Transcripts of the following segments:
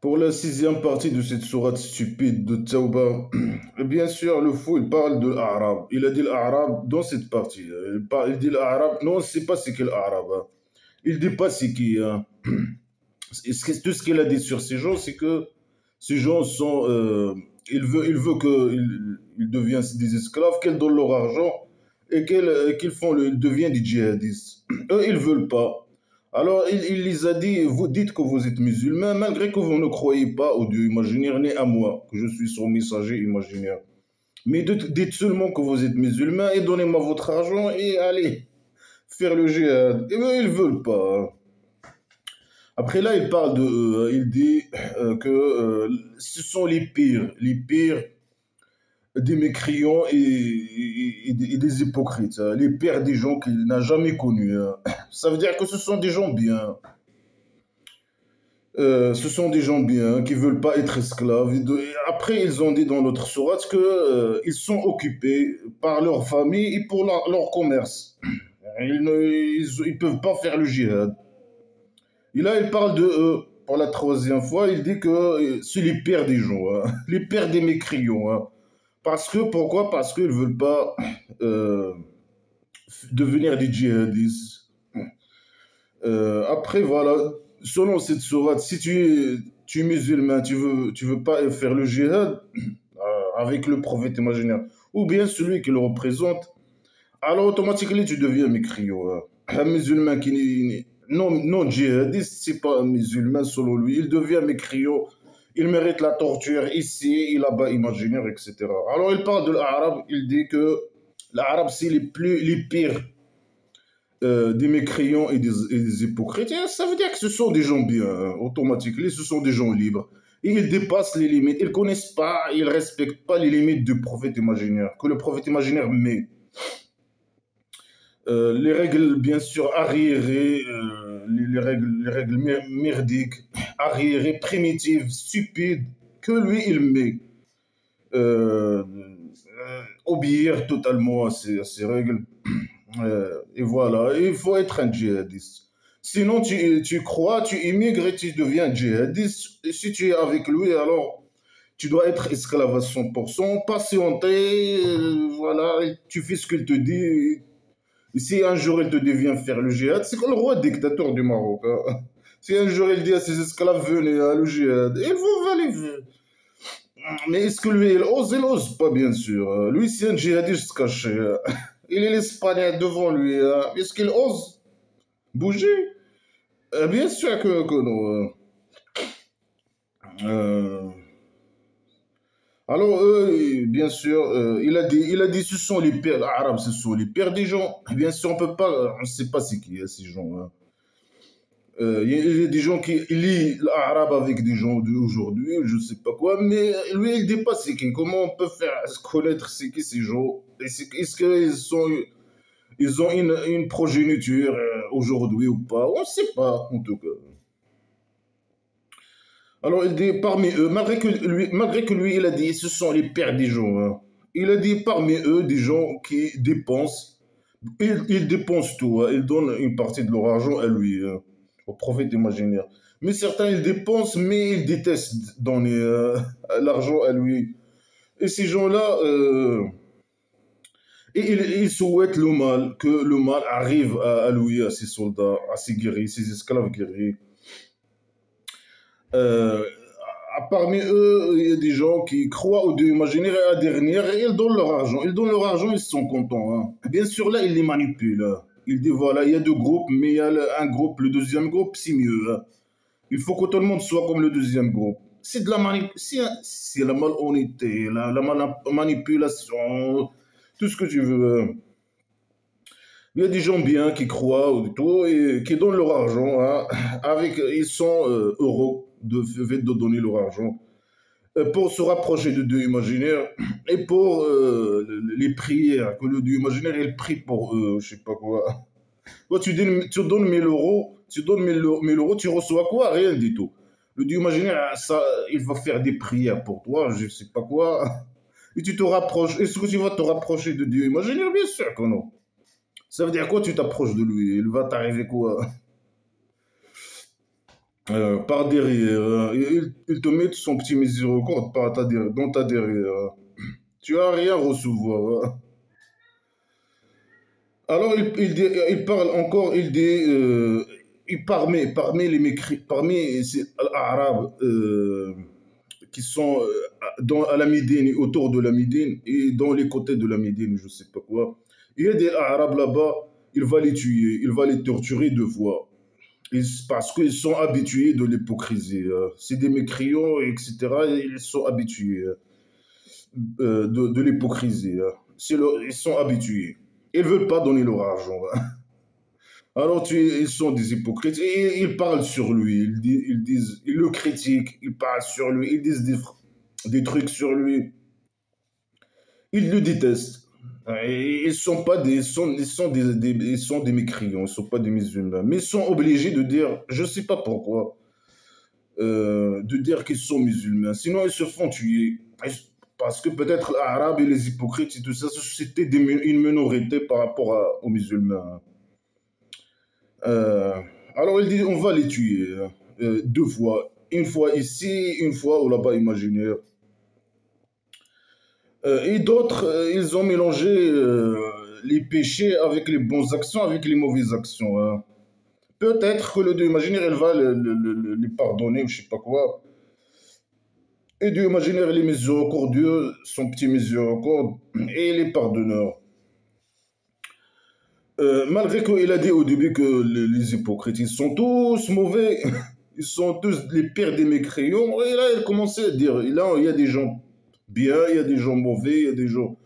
Pour la sixième partie de cette sourate stupide de Tawbah, bien sûr, le fou, il parle de l'Arab. Il a dit l'Arab dans cette partie. Il dit l'Arab. Non, on ne sait pas c'est qui l'Arab. Hein. Il dit pas c'est qui. Hein. Tout ce qu'il a dit sur ces gens, c'est que ces gens sont. Il veut qu'ils deviennent des esclaves, qu'ils donnent leur argent et qu'ils deviennent des djihadistes. Eux, ils veulent pas. Alors, il les a dit, vous dites que vous êtes musulmans, malgré que vous ne croyez pas au Dieu imaginaire, ni à moi, que je suis son messager imaginaire. Mais dites seulement que vous êtes musulmans et donnez-moi votre argent et allez faire le djihad. Et bien, ils veulent pas. Hein. Après là, il parle de, il dit que ce sont les pires des mécréants et des hypocrites, hein, les pires des gens qu'il n'a jamais connus. Hein. Ça veut dire que ce sont des gens bien. Ce sont des gens bien qui veulent pas être esclaves. Et après, ils ont dit dans notre sourate que ils sont occupés par leur famille et pour leur commerce. Ils peuvent pas faire le djihad. Et là, il parle de eux. Pour la troisième fois, il dit que c'est les pères des gens, hein, les pères des mécréants. Hein. Parce que, pourquoi? Parce qu'ils veulent pas euh, devenir des djihadistes. Après, voilà, selon cette sourate, si tu es musulman, tu veux pas faire le djihad avec le prophète imaginaire, ou bien celui qui le représente, alors automatiquement tu deviens mécréant. Hein. Un musulman qui n'est non djihadiste, c'est pas un musulman selon lui, il devient mécréant, il mérite la torture ici et là-bas imaginaire, etc. Alors il parle de l'arabe, il dit que l'arabe c'est les pires des mécréants et des hypocrites. Et ça veut dire que ce sont des gens bien, hein, automatiquement, ce sont des gens libres. Et ils dépassent les limites, ils ne connaissent pas, ils ne respectent pas les limites du prophète imaginaire, que le prophète imaginaire met. Les règles, bien sûr, arriérées, les règles merdiques, arriérées, primitives, stupides, que lui, il met. Obéir totalement à ces règles. Et voilà, il faut être un djihadiste. Sinon, tu crois, tu immigres et tu deviens djihadiste. Et si tu es avec lui, alors tu dois être esclave à 100%, patienter, voilà, et tu fais ce qu'il te dit. Et si un jour il te dit viens faire le djihad, c'est comme le roi dictateur du Maroc. Hein. Si un jour il dit à ses esclaves venez à le djihad, ils vont aller. Mais est-ce que lui il ose pas bien sûr. Lui c'est un djihadiste caché. Hein. Il est l'Espagnol devant lui. Hein. Est-ce qu'il ose bouger? Bien sûr que non. Euh, alors, eux, bien sûr, il a dit, ce sont les pères arabes, ce sont les pères des gens. Bien sûr, on ne sait pas c'est qui, hein, ces gens. Hein. Il y a des gens qui lient l'arabe avec des gens d'aujourd'hui, je ne sais pas quoi, mais lui, il dit pas c'est qui. Comment on peut faire connaître c'est qui ces gens? Est-ce qu'ils ont une progéniture aujourd'hui ou pas? On ne sait pas, en tout cas. Alors, il dit parmi eux, malgré que lui, il a dit, ce sont les pères des gens. Hein. Il a dit parmi eux des gens qui dépensent. Ils dépensent tout. Hein. Ils donnent une partie de leur argent à lui, hein, au prophète imaginaire. Mais certains, ils dépensent, mais ils détestent donner l'argent à lui. Et ces gens-là, ils souhaitent le mal, que le mal arrive à lui, à ses soldats, à ses guerriers, ses esclaves guerriers. Euh, Parmi eux, il y a des gens qui croient au Dieu imaginaire et à dernière et ils donnent leur argent. Ils donnent leur argent, ils sont contents. Hein. Bien sûr, là, ils les manipulent. Hein. Ils disent voilà, il y a deux groupes, mais il y a un groupe, le deuxième groupe, c'est mieux. Hein. Il faut que tout le monde soit comme le deuxième groupe. C'est de la c'est la malhonnêteté, la manipulation, tout ce que tu veux. Hein. Il y a des gens bien qui croient ou tout et qui donnent leur argent. Hein, ils sont heureux de donner leur argent pour se rapprocher du Dieu imaginaire et pour les prières que le Dieu imaginaire il prie pour eux, je sais pas quoi. Toi, tu donnes 1000 euros, tu donnes 1000 euros, tu reçois quoi? Rien du tout. Le Dieu imaginaire, ça, il va faire des prières pour toi, je sais pas quoi. Et tu te rapproches. Est-ce que tu vas te rapprocher de Dieu imaginaire? Bien sûr que non. Ça veut dire quoi? Tu t'approches de lui. Il va t'arriver quoi? par derrière. Il te met son petit miséricorde dans ta derrière. Tu as rien à recevoir. Alors il parle encore, parmi les parmi ces Arabes qui sont à la Médine, autour de la Médine et dans les côtés de la Médine, je sais pas quoi. Il y a des Arabes là-bas, il va les tuer, il va les torturer deux fois. Parce qu'ils sont habitués de l'hypocrisie. C'est des mécréants, etc. Ils sont habitués de l'hypocrisie. Ils sont habitués. Ils ne veulent pas donner leur argent. Alors ils sont des hypocrites. Et ils parlent sur lui. Ils le critiquent. Ils parlent sur lui. Ils disent des trucs sur lui. Ils le détestent. Ils sont pas des, ils sont des mécréants. Ils sont pas des musulmans. Mais ils sont obligés de dire, je sais pas pourquoi, de dire qu'ils sont musulmans. Sinon, ils se font tuer. Parce que peut-être les Arabes et les hypocrites et tout ça, c'était une minorité par rapport aux musulmans. Euh, alors il dit, on va les tuer deux fois. Une fois ici, une fois au là-bas imaginaire. Et d'autres, ils ont mélangé les péchés avec les bonnes actions, avec les mauvaises actions. Hein. Peut-être que le Dieu imaginaire, il va les pardonner ou je sais pas quoi. Et Dieu imaginaire, il est miséricordieux, son petit miséricorde, et il est pardonneur. Malgré qu'il a dit au début que les hypocrites, ils sont tous mauvais, ils sont tous les pires des mécréants, et là, il commençait à dire, et là, il y a des gens bien, il y a des gens mauvais, il y a des gens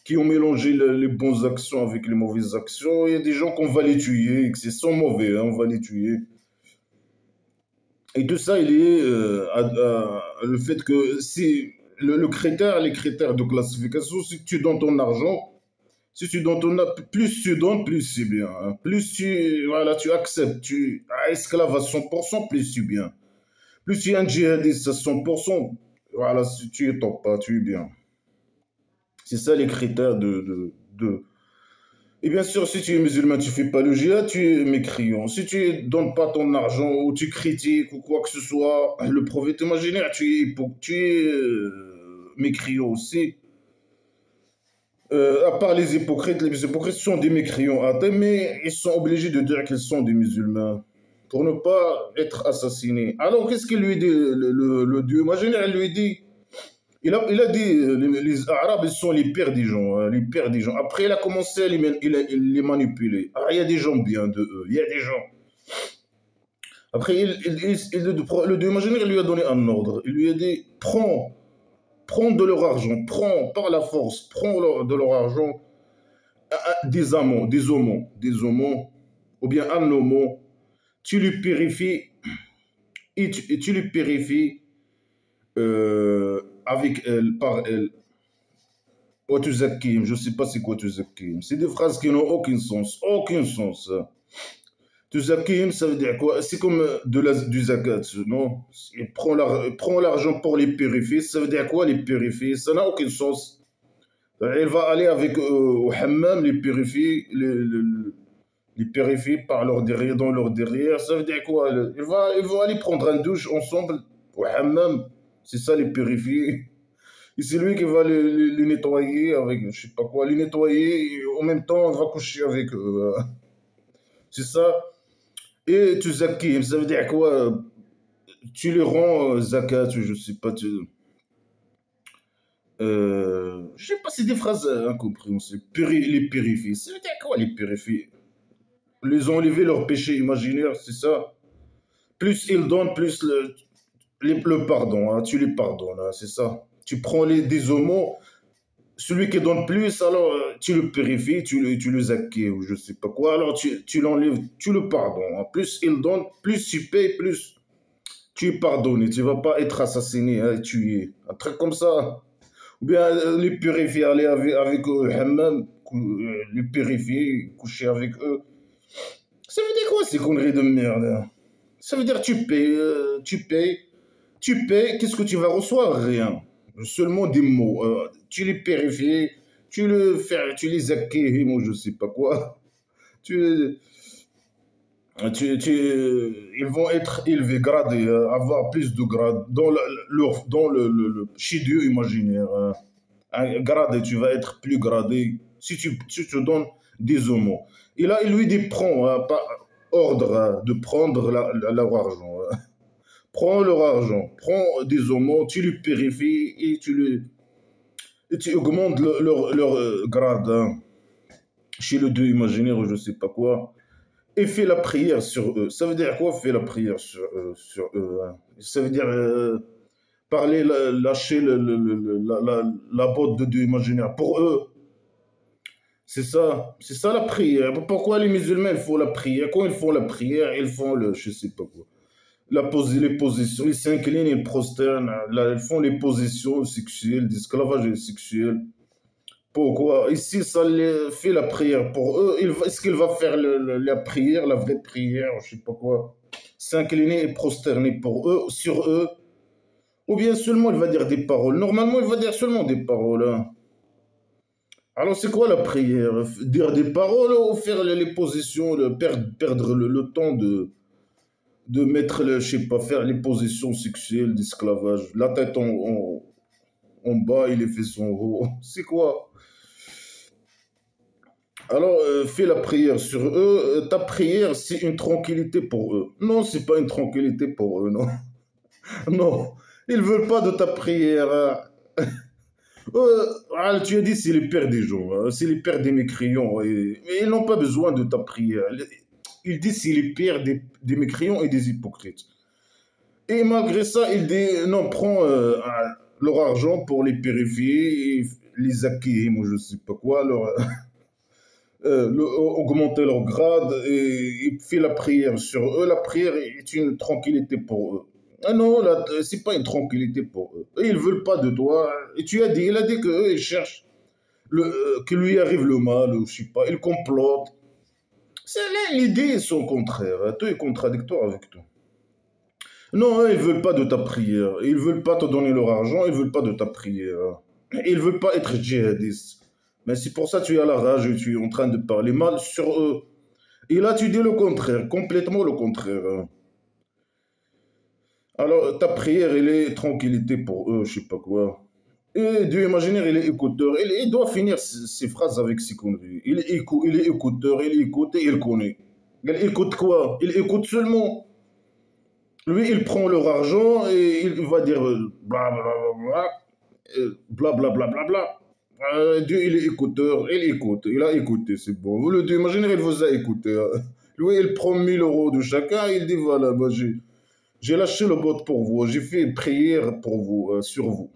qui ont mélangé les bonnes actions avec les mauvaises actions, il y a des gens qu'on va les tuer, et que c'est sont mauvais, hein, on va les tuer. Et tout ça, il est le fait que si le critère, les critères de classification, si tu donnes ton argent, si tu donnes ton plus tu donnes, plus c'est bien. Hein. Plus tu, voilà, tu acceptes, tu esclaves à 100%, plus tu es bien. Plus tu es un djihadiste à 100%, voilà, si tu es top pas, tu es bien. C'est ça les critères de. Et bien sûr, si tu es musulman, tu fais pas le djihad, tu es mécréant. Si tu ne donnes pas ton argent ou tu critiques ou quoi que ce soit, le prophète imaginaire, tu es mécréant aussi. À part les hypocrites sont des mécréants athées, mais ils sont obligés de dire qu'ils sont des musulmans pour ne pas être assassinés. Alors, qu'est-ce qu'il lui dit, le Dieu imaginaire? Il lui dit, il a dit, les Arabes, ils sont les pires des gens, hein, les pires des gens. Après, il a commencé à les manipuler. Ah, il y a des gens bien de eux, il y a des gens. Après, le Dieu imaginaire lui a donné un ordre. Il lui a dit, prends de leur argent, prends par la force, de leur argent des homos, ou bien un homo, tu le purifies et tu le purifies avec elle, par elle. Watuzakim, je ne sais pas c'est quoi Tuzakim. C'est des phrases qui n'ont aucun sens, aucun sens. Tuzakim, ça veut dire quoi? C'est comme du zakat, non? Prends l'argent pour les purifier, ça veut dire quoi les purifier? Ça n'a aucun sens. Elle va aller avec au hammam, les purifier par leur derrière, dans leur derrière. Ça veut dire quoi? Ils vont aller prendre un douche ensemble au hammam. C'est ça, les purifier. Et c'est lui qui va les nettoyer avec, je sais pas quoi, les nettoyer. Et en même temps, on va coucher avec eux. C'est ça. Et tu zakim, ça veut dire quoi? Tu les rends zakat, je sais pas. Je sais pas, c'est des phrases incompréhensibles. Les purifier. Ça veut dire quoi, les purifier? Les enlever leur péché imaginaire, c'est ça. Plus ils donnent, plus le pardon, hein, tu les pardonnes, hein, c'est ça. Tu prends des homos, celui qui donne plus, alors tu le purifies, tu le zakis ou je sais pas quoi, alors tu l'enlèves, tu le pardonnes. Hein. Plus il donne, plus tu payes, plus tu es pardonné. Tu vas pas être assassiné, hein, tué. Un truc comme ça. Ou bien les purifier, aller avec eux, hammam, les purifier, coucher avec eux. Ça veut dire quoi ces conneries de merde? Hein. Ça veut dire tu payes, qu'est-ce que tu vas recevoir? Rien. Seulement des mots. Tu les purifies, tu les acquéris, moi je sais pas quoi. Tu, Ils vont être élevés, gradés, avoir plus de grades chez Dieu imaginaire. Un gradé, tu vas être plus gradé si tu donnes des homos. Et là, il lui dit prends, pas ordre de prendre leur argent. Prends leur argent, prends des homos, tu les purifies et tu augmentes leur grade, hein, chez le Dieu imaginaire ou je sais pas quoi. Et fais la prière sur eux. Ça veut dire quoi, fais la prière sur eux, hein? Ça veut dire parler, lâcher la botte de Dieu imaginaire pour eux. C'est ça la prière. Pourquoi les musulmans ils font la prière? Quand ils font la prière, ils font je sais pas quoi. Les positions, ils s'inclinent, ils prosternent, là, ils font les positions sexuelles, d'esclavage sexuel. Pourquoi? Ici, fait la prière pour eux. Est-ce qu'il va faire la prière, la vraie prière, je sais pas quoi? S'incliner et prosterner pour eux, sur eux? Ou bien seulement il va dire des paroles? Normalement, il va dire seulement des paroles, hein. Alors, c'est quoi la prière? Dire des paroles ou faire les positions, perdre le temps de mettre, je sais pas, faire les positions sexuelles d'esclavage? La tête en bas et les fesses en haut. C'est quoi? Alors, fais la prière sur eux. Ta prière, c'est une tranquillité pour eux. Non, c'est pas une tranquillité pour eux, non. Non, ils veulent pas de ta prière, hein. Tu as dit c'est les pères des gens, hein, c'est les pères des mécréants. Mais ils n'ont pas besoin de ta prière. Il dit c'est les pères des mécréants et des hypocrites. Et malgré ça, il dit non, prends leur argent pour les purifier, et les acquérir, moi je sais pas quoi, augmenter leur grade et fait la prière sur eux. La prière est une tranquillité pour eux. Ah non, là, c'est pas une tranquillité pour eux. Et ils veulent pas de toi. Et tu as dit, il a dit qu'eux, ils cherchent que lui arrive le mal, ou je sais pas, ils complotent. L'idée est son contraire. Tout est contradictoire avec tout. Non, eux, ils veulent pas de ta prière. Ils veulent pas te donner leur argent, ils veulent pas de ta prière. Ils veulent pas être djihadistes. Mais c'est pour ça que tu as la rage et tu es en train de parler mal sur eux. Et là, tu dis le contraire, complètement le contraire. Alors, ta prière, elle est tranquillité pour eux, je sais pas quoi. Et Dieu imaginaire, il est écouteur. Il doit finir ses phrases avec ses conneries. Il est écouteur, il écoute et il connaît. Il écoute quoi? Il écoute seulement. Lui, il prend leur argent et il va dire bla bla bla bla bla bla bla bla. Dieu, il est écouteur, il écoute, il a écouté, c'est bon. Vous le Dieu imaginaire, il vous a écouté, hein. Lui, il prend 1 000 € de chacun, il dit voilà, bah, j'ai lâché le bot pour vous, j'ai fait une prière pour vous, sur vous.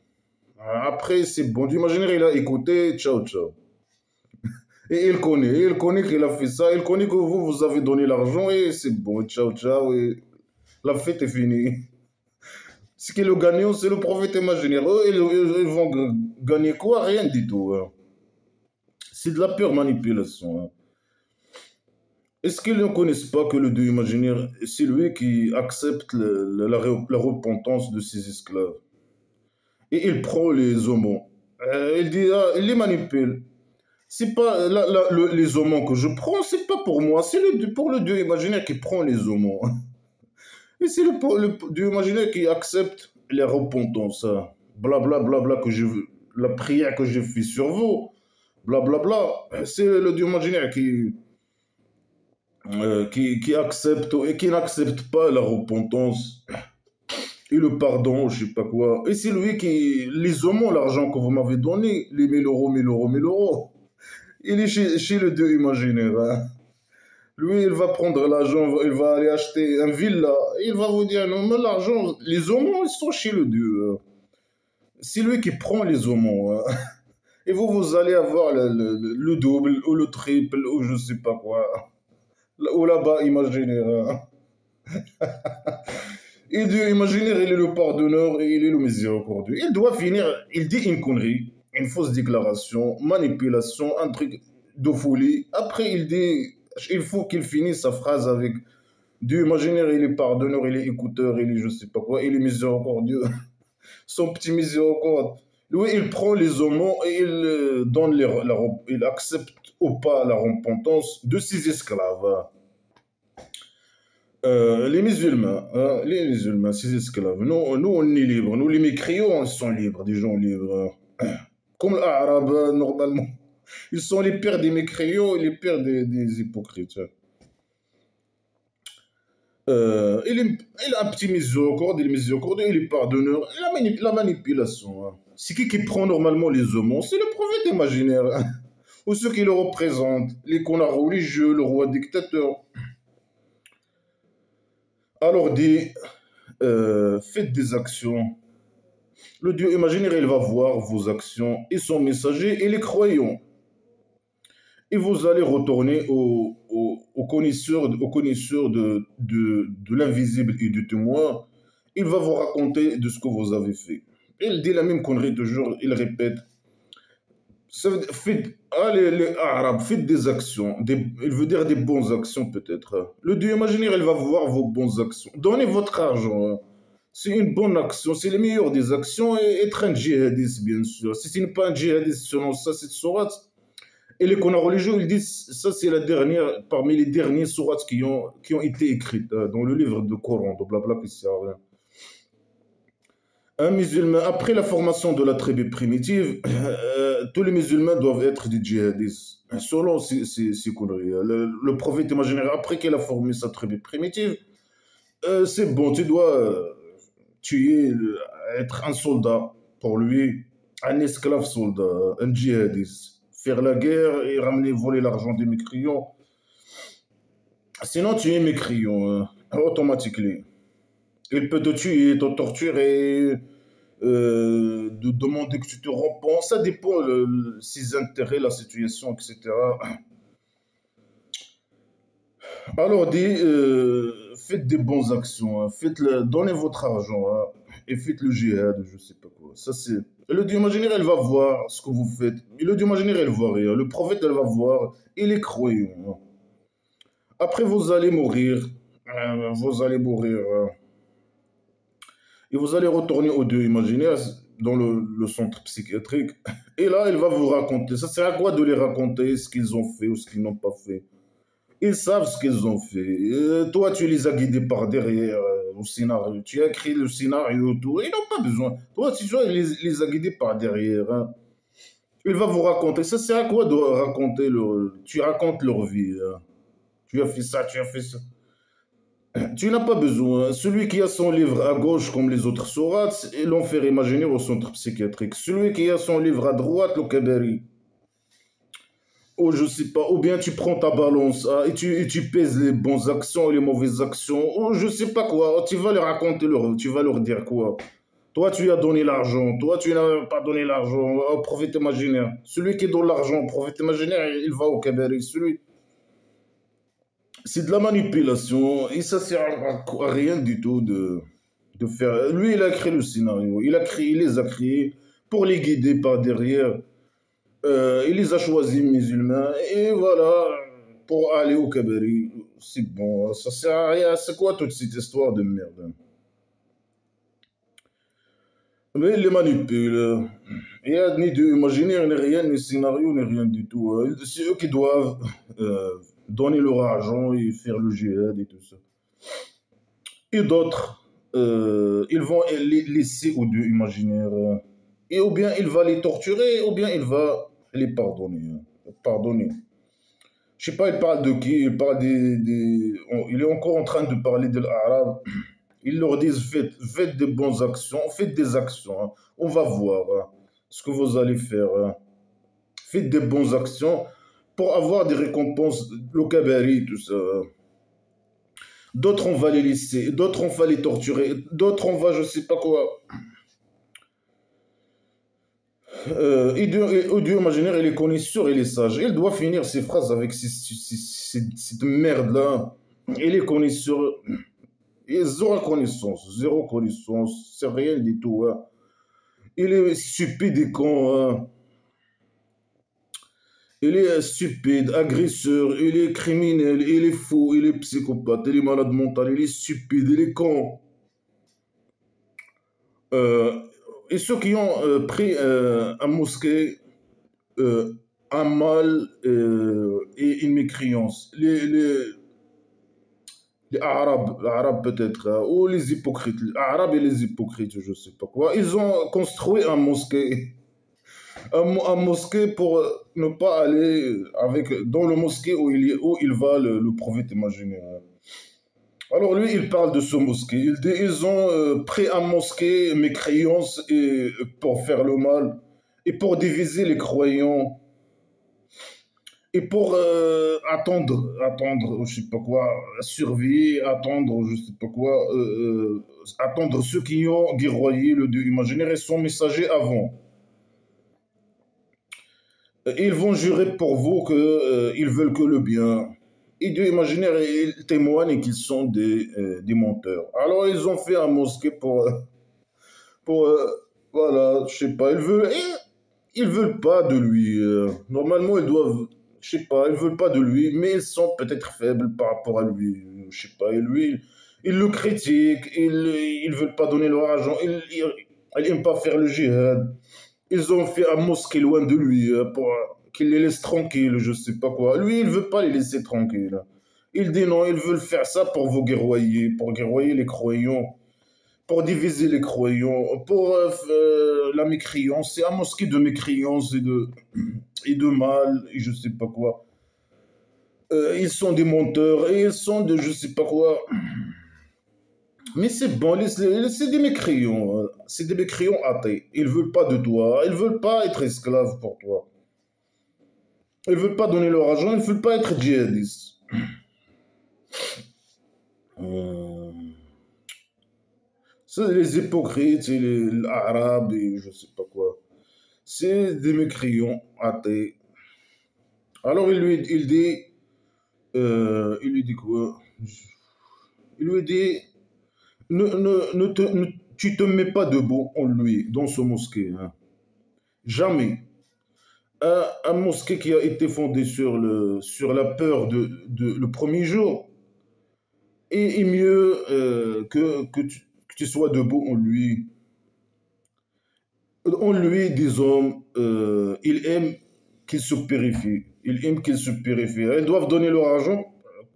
Après, c'est bon. Dieu imaginaire, il a écouté, ciao, ciao. Et il connaît qu'il a fait ça, il connaît que vous avez donné l'argent et c'est bon, ciao, ciao. Et la fête est finie. Ce qui est le gagnant, c'est le prophète imaginaire. Eux, ils vont gagner quoi? Rien du tout, hein. C'est de la pure manipulation, hein. Est-ce qu'ils ne connaissent pas que le Dieu imaginaire, c'est lui qui accepte la repentance de ses esclaves? Et il prend les homos. Il dit, il les manipule. C'est pas les homos que je prends, c'est pas pour moi, c'est pour le Dieu imaginaire qui prend les homos. Et c'est le Dieu imaginaire qui accepte les repentances. Bla bla bla bla la prière que je fais sur vous. Bla bla bla. C'est le Dieu imaginaire qui accepte et qui n'accepte pas la repentance et le pardon, je sais pas quoi. Et c'est lui qui, les homos, l'argent que vous m'avez donné, les 1 000 €, 1 000 €, 1 000 €, il est chez le Dieu imaginaire, hein. Lui, il va prendre l'argent, il va aller acheter un villa, et il va vous dire, non, mais l'argent, les homos, ils sont chez le Dieu, hein. C'est lui qui prend les homos, hein. Et vous allez avoir le double, ou le triple, ou je sais pas quoi. Ou là-bas, imaginaire, hein. Et Dieu imaginaire, il est le pardonneur et il est le miséricordieux. Il doit finir, il dit une connerie, une fausse déclaration, manipulation, un truc de folie. Après, il dit, il faut qu'il finisse sa phrase avec Dieu imaginaire, il est pardonneur, il est écouteur, il est je sais pas quoi, il est miséricordieux. Son petit miséricorde. Lui, il prend les homos et il donne il accepte ou pas la repentance de ses esclaves. Les musulmans, ces esclaves. Nous, on est libres. Nous, les mécriaux, on sont libres, des gens libres. Comme les Arabes, normalement. Ils sont les pères des mécriaux et les pères des hypocrites. Il a un petit miséricorde, il est pardonneur. La manipulation. C'est qui prend normalement les hommes? C'est le prophète imaginaire. Ou ceux qui le représentent. Les connards religieux, le roi dictateur. Alors dit, faites des actions. Le Dieu imaginaire, il va voir vos actions et son messager et les croyants. Et vous allez retourner au connaisseur de l'invisible et du témoin. Il va vous raconter de ce que vous avez fait. Il dit la même connerie toujours, il répète. Les Arabes, faites des actions. Il veut dire des bonnes actions peut-être. Le Dieu imaginaire, il va voir vos bonnes actions. Donnez votre argent. C'est une bonne action, c'est le meilleur des actions et être un djihadiste, bien sûr. Si ce n'est pas un djihadiste selon ça, cette sourate, et les connards religieux, ils disent ça, c'est la dernière, parmi les derniers sourates qui ont été écrites dans le livre de Coran, de blabla qui sert à rien. Un musulman, après la formation de la tribu primitive, tous les musulmans doivent être des djihadistes. Selon ces conneries. Le prophète imaginaire, après qu'il a formé sa tribu primitive, c'est bon, tu dois tuer, être un soldat pour lui, un esclave soldat, un djihadiste. Faire la guerre et ramener, voler l'argent des mécréants. Sinon, tu es mécréant, automatiquement. Il peut te tuer, te torturer, de demander que tu te repens. Ça dépend de ses intérêts, la situation, etc. Alors, faites des bonnes actions, hein. Donnez votre argent, hein, et faites le jihad, je sais pas quoi. Ça, c'est... Le Dieu imaginaire, elle va voir ce que vous faites. Et le Dieu imaginaire, elle voit rien. Le prophète, elle va voir. Et les croyants, hein. Après, vous allez mourir. Vous allez mourir. Et vous allez retourner au Dieu imaginaire dans le centre psychiatrique. Et là, elle va vous raconter. Ça sert à quoi de les raconter ce qu'ils ont fait ou ce qu'ils n'ont pas fait? Ils savent ce qu'ils ont fait. Toi, tu les as guidés par derrière au scénario. Tu as écrit le scénario, tout. Ils n'ont pas besoin. Toi, si tu les as guidés par derrière, hein. Il va vous raconter. Ça sert à quoi de raconter Tu racontes leur vie, hein. Tu as fait ça, tu as fait ça. Tu n'as pas besoin. Celui qui a son livre à gauche, comme les autres sourates, ils l'ont fait imaginer au centre psychiatrique. Celui qui a son livre à droite, le kabari. Ou je sais pas, ou bien tu prends ta balance et tu pèses les bonnes actions et les mauvaises actions, ou je sais pas quoi, tu vas leur raconter tu vas leur dire quoi. Toi, tu as donné l'argent, toi, tu n'as pas donné l'argent au prophète imaginaire. Celui qui donne l'argent au prophète imaginaire, il va au kabari. C'est de la manipulation et ça sert à rien du tout de faire. Lui, il a créé le scénario, il les a créés pour les guider par derrière. Il les a choisis musulmans et voilà, pour aller au Kabari. C'est bon, ça sert à rien. C'est quoi toute cette histoire de merde? Mais il les manipule. Il n'y a ni d'imaginaire, ni rien, ni scénario, ni rien du tout. C'est eux qui doivent donner leur argent et faire le jihad et tout ça. Et d'autres, ils vont les laisser aux dieux imaginaires. Et ou bien il va les torturer, ou bien il va les pardonner, hein. Pardonner. Je sais pas, il parle de qui? Il parle il est encore en train de parler de l'arabe. Ils leur disent faites des bonnes actions, faites des actions, hein. On va voir, hein, ce que vous allez faire, hein. Faites des bonnes actions pour avoir des récompenses, le kabari, tout ça, hein. D'autres, on va les laisser, d'autres, on va les torturer, d'autres, on va je sais pas quoi. Et Dieu imaginaire, il est connaisseur, il est sage. Il doit finir ses phrases avec cette merde-là. Il est connaisseur. Il a zéro connaissance, c'est rien du tout, hein. Il est stupide et con, hein. Il est stupide, agresseur, il est criminel, il est fou, il est psychopathe, il est malade mental, il est stupide, il est con. Euh, et ceux qui ont pris un mosquée, euh, un mal et une mécréance. Les Arabes peut-être, ou les hypocrites, les Arabes et les hypocrites, je sais pas quoi. Ils ont construit un mosquée, un mosquée pour ne pas aller dans le mosquée où il va le prophète imaginaire. Alors lui, il parle de ce mosquée. Il dit ils ont pris un mosquée mécréance et pour faire le mal et pour diviser les croyants et pour attendre, je sais pas quoi, survie, attendre, je sais pas quoi, attendre ceux qui ont guerroyé le Dieu imaginaire et son messager avant. Ils vont jurer pour vous que ils veulent que le bien. Et Dieu imaginaire, ils témoignent qu'ils sont des menteurs. Alors ils ont fait un mosquée pour voilà, je sais pas, ils veulent pas de lui. Normalement, ils doivent, je sais pas, ils veulent pas de lui, mais ils sont peut-être faibles par rapport à lui. Je sais pas, et lui, ils le critiquent, ils veulent pas donner leur argent, ils aiment pas faire le djihad. Ils ont fait un mosquée loin de lui pour qu'il les laisse tranquilles, je sais pas quoi. Lui, il veut pas les laisser tranquilles. Il dit non, ils veulent faire ça pour vous guerroyer, pour guerroyer les croyants, pour diviser les croyants, pour la mécréance. C'est un mosquée de mécréance et de mal, et je sais pas quoi. Ils sont des menteurs et ils sont de je sais pas quoi. Mais c'est bon, c'est des mécréants. C'est des mécréants athées. Ils veulent pas de toi. Ils veulent pas être esclaves pour toi. Ils veulent pas donner leur argent. Ils veulent pas être djihadistes. Euh, C'est les hypocrites, c'est les arabes et je sais pas quoi. C'est des mécréants athées. Alors il lui dit quoi? Il lui dit, tu te mets pas debout en lui, dans ce mosquée. Hein. Jamais. Un mosquée qui a été fondé sur la peur le premier jour est mieux que tu sois debout en lui. En lui, des hommes, ils aiment qu'ils se purifient. Ils aiment qu'ils se purifient. Ils doivent donner leur argent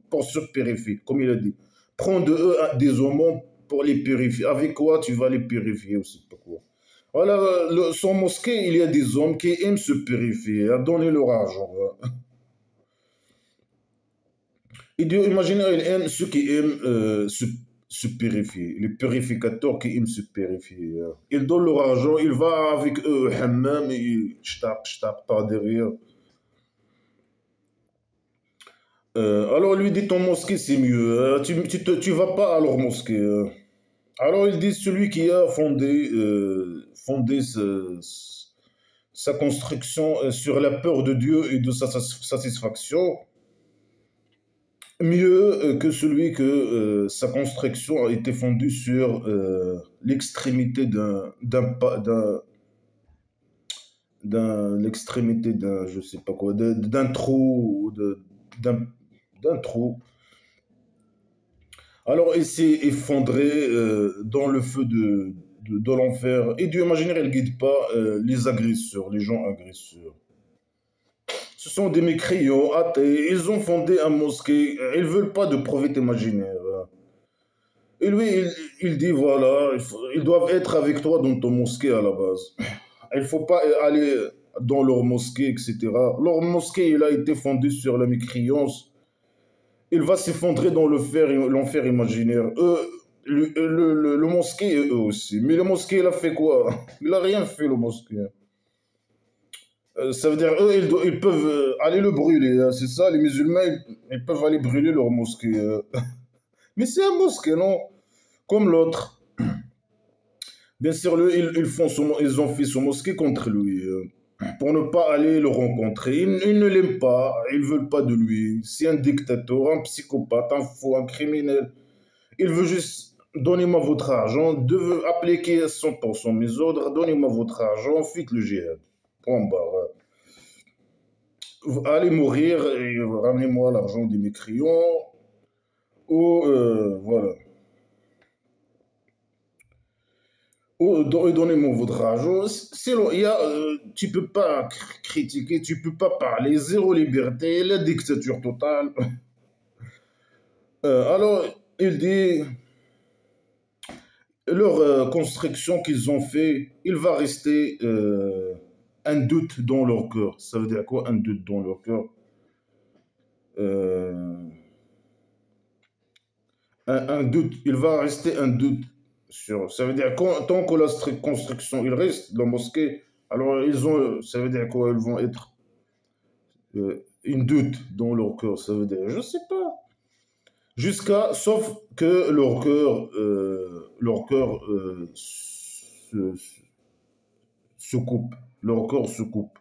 pour se purifier, comme il a dit. Prends de eux des hommes pour les purifier. Avec quoi tu vas les purifier aussi, pas quoi. Voilà, son mosquée, il y a des hommes qui aiment se purifier, à donner leur argent. Et Dieu, imaginez, il aime ceux qui aiment se purifier, les purificateurs qui aiment se purifier. Ils donnent leur argent, il va avec eux au hammam et je tape par derrière. Alors lui dit ton mosquée c'est mieux, tu vas pas à leur mosquée. Alors il dit celui qui a fondé sa construction sur la peur de Dieu et de sa satisfaction, mieux que celui que sa construction a été fondue sur l'extrémité l'extrémité d'un, je sais pas quoi, d'un trou, d'un, d'un trou. Alors il s'est effondré dans le feu de l'enfer. Et Dieu imaginaire, il guide pas les agresseurs, les gens agresseurs. Ce sont des mécréants, athées. Ils ont fondé un mosquée. Ils veulent pas de prophète imaginaire. Et lui, il dit voilà, ils doivent être avec toi dans ton mosquée à la base. Il faut pas aller dans leur mosquée, etc. Leur mosquée, il a été fondée sur la mécréance. Il va s'effondrer dans l'enfer imaginaire. Eux, le mosquée et eux aussi. Mais le mosquée, il a fait quoi? Il a rien fait, le mosquée. Ça veut dire, eux, ils peuvent aller le brûler. Hein. C'est ça, les musulmans, ils peuvent aller brûler leur mosquée. Mais c'est un mosquée, non? Comme l'autre. Bien sûr, ils ont fait son mosquée contre lui. Pour ne pas aller le rencontrer. Ils ne l'aiment pas. Ils ne veulent pas de lui. C'est un dictateur, un psychopathe, un fou, un criminel. Il veut juste donnez-moi votre argent, appliquer 100% mes ordres, donnez-moi votre argent, faites le djihad. Point barre. Allez mourir et ramenez-moi l'argent des mécréants. Ou voilà. Ou donnez-moi votre argent. Sinon, tu peux pas critiquer, tu peux pas parler. Zéro liberté, la dictature totale. Alors, Il dit, leur construction qu'ils ont fait, il va rester un doute dans leur cœur. Ça veut dire quoi, un doute dans leur cœur? Euh, un doute, il va rester un doute sur. Ça veut dire tant que la construction, il reste, la mosquée, alors ils ont, ça veut dire quoi, ils vont être une doute dans leur cœur. Ça veut dire, je sais pas. Jusqu'à, sauf que leur cœur se coupe. Leur cœur se coupe.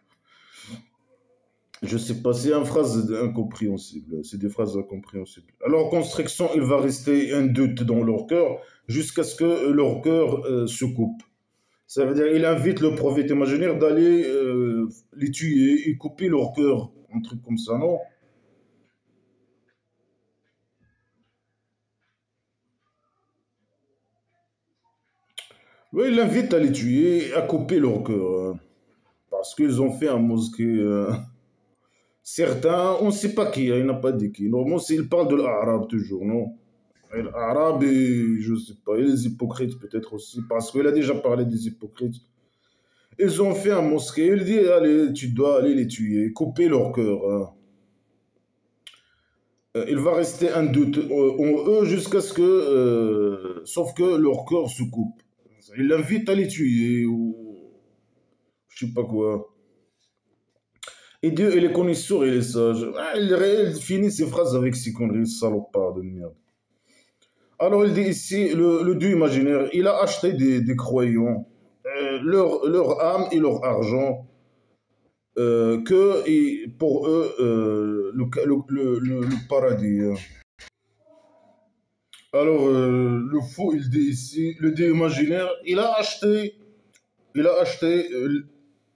Je sais pas, c'est une phrase incompréhensible. C'est des phrases incompréhensibles. Alors, construction, il va rester un doute dans leur cœur jusqu'à ce que leur cœur se coupe. Ça veut dire il invite le prophète imaginaire d'aller les tuer et couper leur cœur. Un truc comme ça, non? Oui, il invite à les tuer et à couper leur cœur. Parce qu'ils ont fait un mosquée. Certains, on ne sait pas qui, hein, il n'a pas dit qui. Normalement, il parle de l'arabe toujours, non? Et l'arabe et je ne sais pas, et les hypocrites peut-être aussi, parce qu'il a déjà parlé des hypocrites. Ils ont fait un mosquée, il dit, allez, tu dois aller les tuer, couper leur cœur, hein. Il va rester un doute en eux jusqu'à ce que, sauf que leur cœur se coupe. Il l'invite à les tuer, ou je sais pas quoi. Et Dieu, il est connaisseur, il est sage. Ah, il finit ses phrases avec ses conneries, salopard de merde. Alors il dit ici, le Dieu imaginaire, il a acheté des croyants, leur âme et leur argent, pour eux, le paradis. Alors le faux, il dit ici, le Dieu imaginaire, il a acheté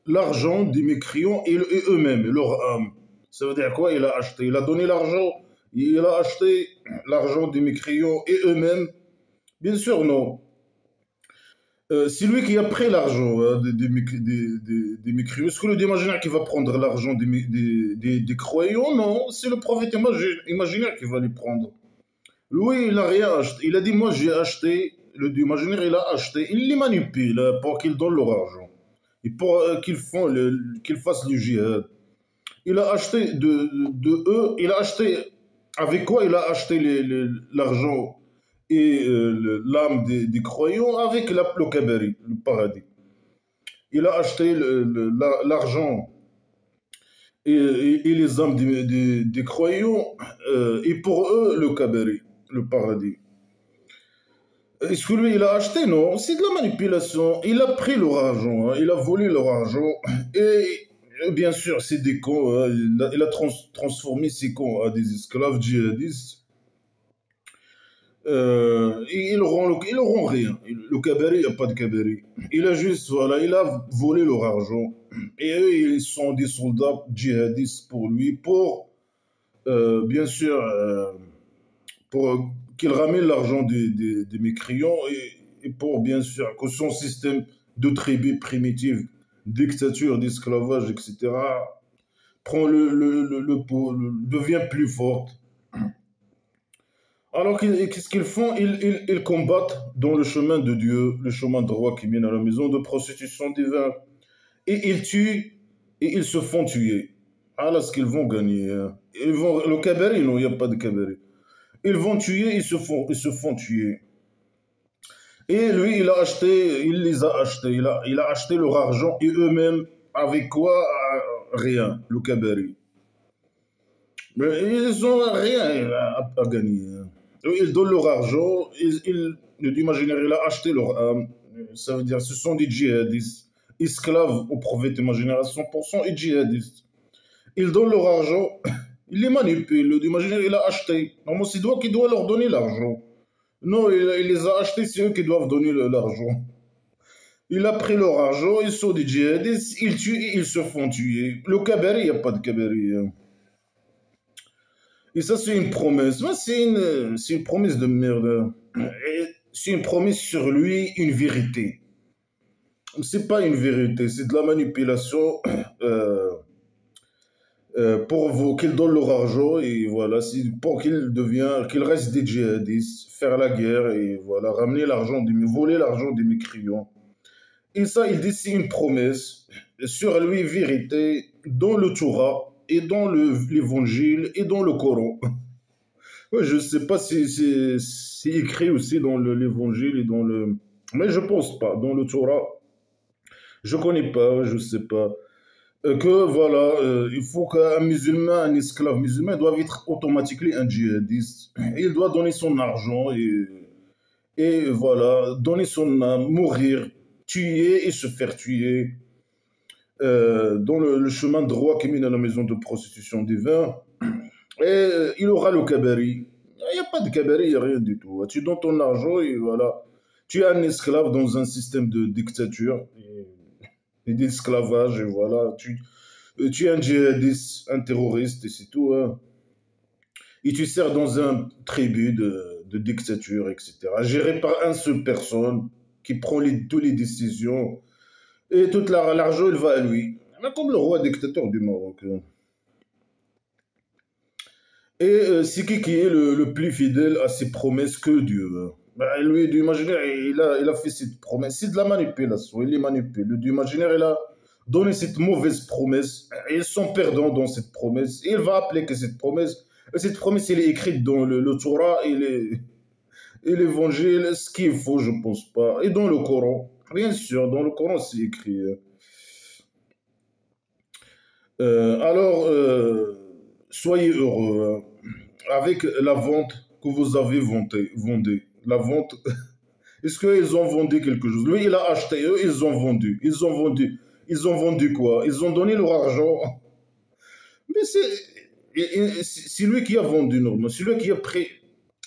l'argent des mécréants et eux-mêmes, leur âme. Ça veut dire quoi? Il a acheté, il a donné l'argent, il a acheté l'argent des mécréants et eux-mêmes. Bien sûr, non. C'est lui qui a pris l'argent hein, des mécréants. Est-ce que le imaginaire qui va prendre l'argent des croyants? Non, c'est le prophète imaginaire qui va les prendre. Lui, il n'a rien acheté. Il a dit, moi j'ai acheté, le Dieu imaginaire, il a acheté, il les manipule pour qu'ils donnent leur argent. Et pour qu'ils fassent le jihad. Il a acheté de eux, il a acheté, avec quoi il a acheté l'argent et l'âme des croyants avec le kabari, le paradis. Il a acheté l'argent et les âmes des croyants et pour eux le kabari, le paradis. Est-ce que lui, il a acheté? Non, c'est de la manipulation. Il a pris leur argent, hein, il a volé leur argent. Et bien sûr, c'est des cons. Hein, il a transformé ces cons à des esclaves djihadistes. Et ils auront rien. Le Kabari, il n'y a pas de Kabari. Il a juste, voilà, il a volé leur argent. Et eux, ils sont des soldats djihadistes pour lui, pour, bien sûr, pour qu'il ramène l'argent des mécréants et pour, bien sûr, que son système de tribu primitive, dictature, d'esclavage, etc., prend devient plus forte. Alors qu'est-ce qu'ils font? Ils combattent dans le chemin de Dieu, le chemin droit qui mène à la maison de prostitution divine. Et ils tuent et ils se font tuer. Alors, ce qu'ils vont gagner, hein. Le kabari, non, il n'y a pas de kabari. Ils vont tuer, ils se font tuer. Et lui, il les a achetés. Il a acheté leur argent et eux-mêmes, avec quoi? Rien, le kabari. Mais ils n'ont rien à gagner, hein. Ils donnent leur argent, l'imaginaire, il a acheté leur âme. Ça veut dire, ce sont des djihadistes, esclaves au prophète imaginaire à 100% et djihadistes. Ils donnent leur argent, ils les manipulent, l'imaginaire, il a acheté. Normalement, c'est toi qui dois leur donner l'argent. Non, il les a achetés, c'est eux qui doivent donner l'argent. Il a pris leur argent, ils sont des djihadistes, ils tuent et ils se font tuer. Le kabari, il n'y a pas de kabari, hein. Et ça, c'est une promesse. Ouais, c'est une promesse de merde. C'est une promesse sur lui, une vérité. C'est pas une vérité, c'est de la manipulation. qu'ils donnent leur argent et voilà, pour qu'ils restent des djihadistes, faire la guerre et voilà, ramener l'argent, voler l'argent des mécréants. Et ça, il dit c'est une promesse sur lui, vérité, dans le Torah et dans l'évangile et dans le Coran. Ouais, je sais pas si c'est écrit aussi dans l'évangile et dans le. Mais je pense pas. Dans le Torah, je connais pas, je sais pas. Que voilà, il faut qu'un musulman, un esclave musulman doit être automatiquement un djihadiste. Il doit donner son argent et voilà, donner son âme, mourir, tuer et se faire tuer dans le chemin droit qui mène à la maison de prostitution des vins. Et il aura le kabari. Il n'y a pas de kabari, il n'y a rien du tout. Tu donnes ton argent et voilà. Tu es un esclave dans un système de dictature et d'esclavage et voilà. Tu es un djihadiste, un terroriste et c'est tout, hein. Et tu sers dans un tribu de dictature, etc. Géré par une seule personne qui prend toutes les décisions et tout l'argent, il va à lui. Mais comme le roi dictateur du Maroc, hein. Et c'est qui est le plus fidèle à ses promesses que Dieu, hein. Ben, lui, Dieu imaginaire, il a fait cette promesse. C'est de la manipulation, il les manipule. Le Dieu imaginaire, il a donné cette mauvaise promesse. Et ils sont perdants dans cette promesse. Et il va appliquer cette promesse. Et cette promesse, elle est écrite dans le Torah et l'évangile, ce qu'il faut, je pense pas. Et dans le Coran, bien sûr, dans le Coran, c'est écrit. Alors, soyez heureux, hein, avec la vente que vous avez vendue. La vente, est-ce qu'ils ont vendu quelque chose? Lui, il a acheté, eux, ils ont vendu. Ils ont vendu. Ils ont vendu quoi? Ils ont donné leur argent. Mais c'est lui qui a vendu normalement. C'est lui qui a pris.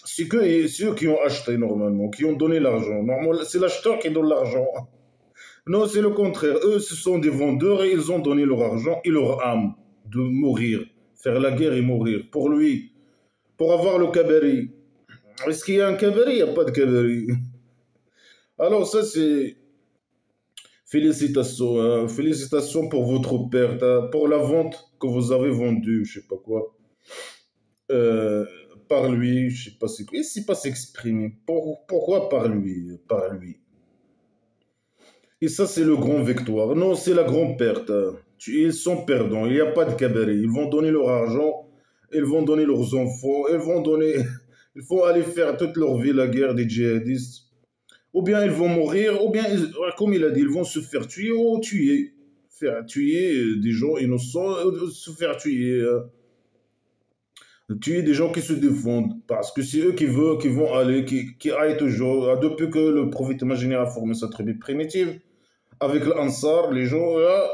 C'est eux qui ont acheté normalement, qui ont donné l'argent. Normalement, c'est l'acheteur qui donne l'argent. Non, c'est le contraire. Eux, ce sont des vendeurs et ils ont donné leur argent et leur âme de mourir, faire la guerre et mourir. Pour lui, pour avoir le kabari. Est-ce qu'il y a un kabari? Il n'y a pas de kabari. Alors ça, c'est félicitations, hein. Félicitations pour votre perte, hein, pour la vente que vous avez vendue, je sais pas quoi. Euh, Par lui, je sais pas c'est quoi. Il ne sait pas s'exprimer. Pourquoi par lui? Par lui. Et ça, c'est le grand victoire. Non, c'est la grande perte, hein. Ils sont perdants. Il n'y a pas de cabaret. Ils vont donner leur argent, ils vont donner leurs enfants, ils vont donner. Ils vont aller faire toute leur vie la guerre des djihadistes. Ou bien ils vont mourir, ou bien, comme il a dit, ils vont se faire tuer ou tuer. Faire tuer des gens innocents, se faire tuer. Tuer des gens qui se défendent. Parce que c'est eux qui vont aller, qui aillent toujours. Depuis que le prophète imaginaire a formé sa tribu primitive, avec l'Ansar, les gens là,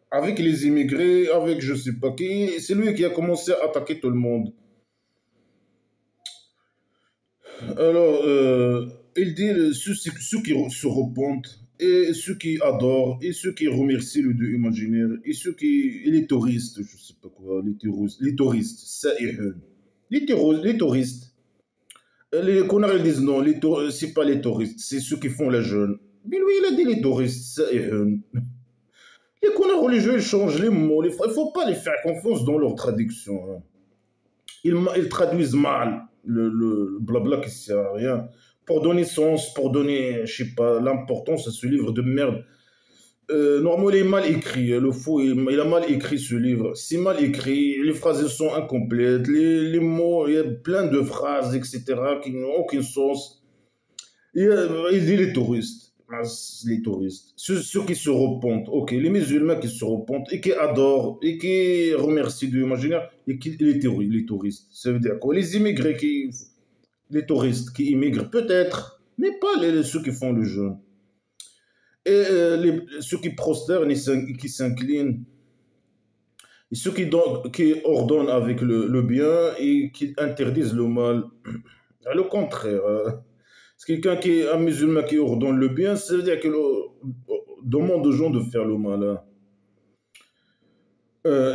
avec les immigrés, avec je sais pas qui, c'est lui qui a commencé à attaquer tout le monde. Alors, il dit ceux qui se repentent, et ceux qui adorent, et ceux qui remercient le Dieu imaginaire, et les touristes, je sais pas quoi, les touristes, ça est les touristes. Les connards ils disent non, c'est pas les touristes, c'est ceux qui font la jeûne. Mais lui, il a dit les touristes, ça est les connards religieux, ils changent les mots. Il ne faut pas les faire confiance dans leur traduction, hein. Ils traduisent mal le blabla qui ne sert à rien. Pour donner sens, pour donner, je sais pas, l'importance à ce livre de merde. Normalement, il est mal écrit. Le faux, il a mal écrit ce livre. C'est mal écrit. Les phrases sont incomplètes. Les mots, il y a plein de phrases, etc., qui n'ont aucun sens. Il dit les touristes. Les touristes. Ceux qui se repentent. Ok, les musulmans qui se repentent et qui adorent et qui remercient Dieu imaginaire et les touristes. Ça veut dire quoi? Les immigrés les touristes qui immigrent peut-être, mais pas ceux qui font le jeûne. Et ceux qui prosternent et qui s'inclinent. Et ceux qui ordonnent avec le bien et qui interdisent le mal. Le contraire. C'est quelqu'un qui est un musulman qui ordonne le bien, ça veut dire qu'il demande aux gens de faire le mal, hein.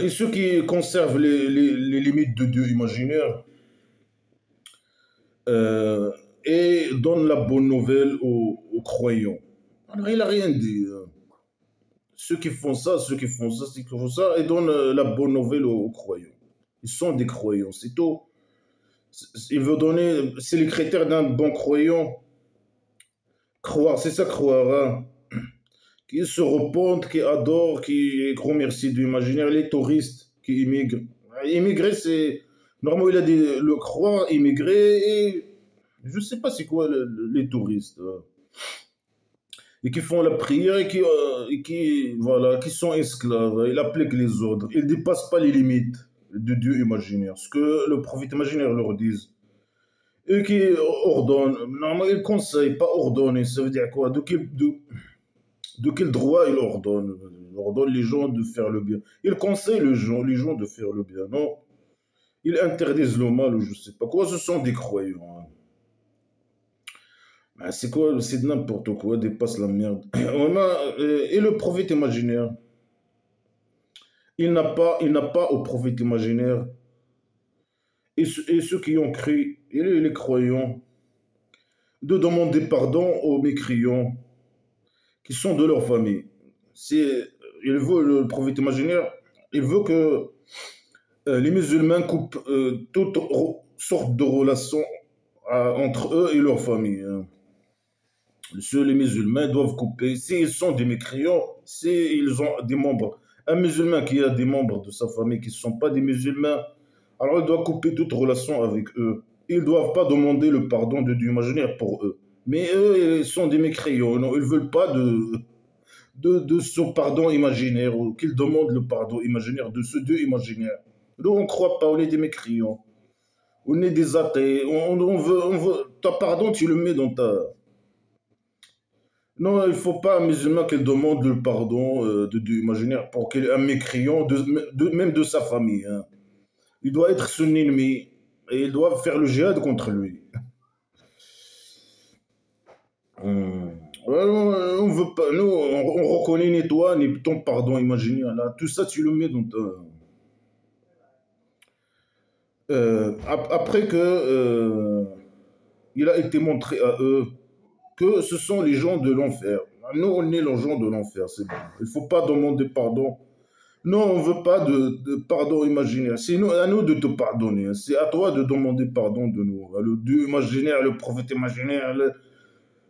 Et ceux qui conservent les limites de Dieu imaginaire euh, et donnent la bonne nouvelle aux croyants. Alors il n'a rien dit, hein. ceux qui font ça, ceux qui font ça, et donnent la bonne nouvelle aux croyants. Ils sont des croyants, c'est tout. Il veut donner, c'est les critères d'un bon croyant. Croire, c'est ça croire, hein. Qui se repentent, qui adorent, qui remercient de l'imaginaire, les touristes qui immigrent. Immigrer, c'est. Normalement, il a dit le croire, immigrer, et je sais pas c'est quoi les touristes. Et qui font la prière voilà, qui sont esclaves. Ils appliquent les ordres. Ils ne dépassent pas les limites de Dieu imaginaire. Ce que le prophète imaginaire leur dit. Et qui ordonnent. Normalement, ils conseillent, pas ordonner. Ça veut dire quoi? De quel droit il ordonne? Il ordonne les gens de faire le bien. Il conseille les gens de faire le bien. Non. Ils interdisent le mal ou je sais pas quoi. Ce sont des croyants, hein. Ben, c'est quoi? C'est n'importe quoi. Dépasse la merde. Et le prophète imaginaire? Il n'a pas au prophète imaginaire. Et ceux qui ont cru, et les croyants, de demander pardon aux mécréants qui sont de leur famille. Il veut, le prophète imaginaire, il veut que les musulmans coupent toutes sortes de relations entre eux et leur famille, hein. Les musulmans doivent couper. S'ils sont des mécréants, s'ils ont des membres, un musulman qui a des membres de sa famille qui ne sont pas des musulmans, alors il doit couper toute relation avec eux. Ils ne doivent pas demander le pardon de Dieu imaginaire pour eux. Mais eux, ils sont des mécréants. Non, ils ne veulent pas de ce pardon imaginaire, ou qu'ils demandent le pardon imaginaire de ce Dieu imaginaire. Nous, on ne croit pas, on est des mécréants. On est des athées. On veut, ta pardon, tu le mets dans ta. Non, il ne faut pas un musulman qu'il demande le pardon de Dieu imaginaire pour qu'il ait un mécréant, même de sa famille, hein. Il doit être son ennemi et il doit faire le djihad contre lui. Hmm. Ouais, on veut pas, nous, on reconnaît ni toi, ni ton pardon imaginaire. Là, tout ça, tu le mets dans ta. Après que il a été montré à eux que ce sont les gens de l'enfer. Nous, on est les gens de l'enfer, c'est bon. Il ne faut pas demander pardon. Non, on ne veut pas de pardon imaginaire. C'est à nous de te pardonner. C'est à toi de demander pardon de nous. Le Dieu imaginaire, le prophète imaginaire,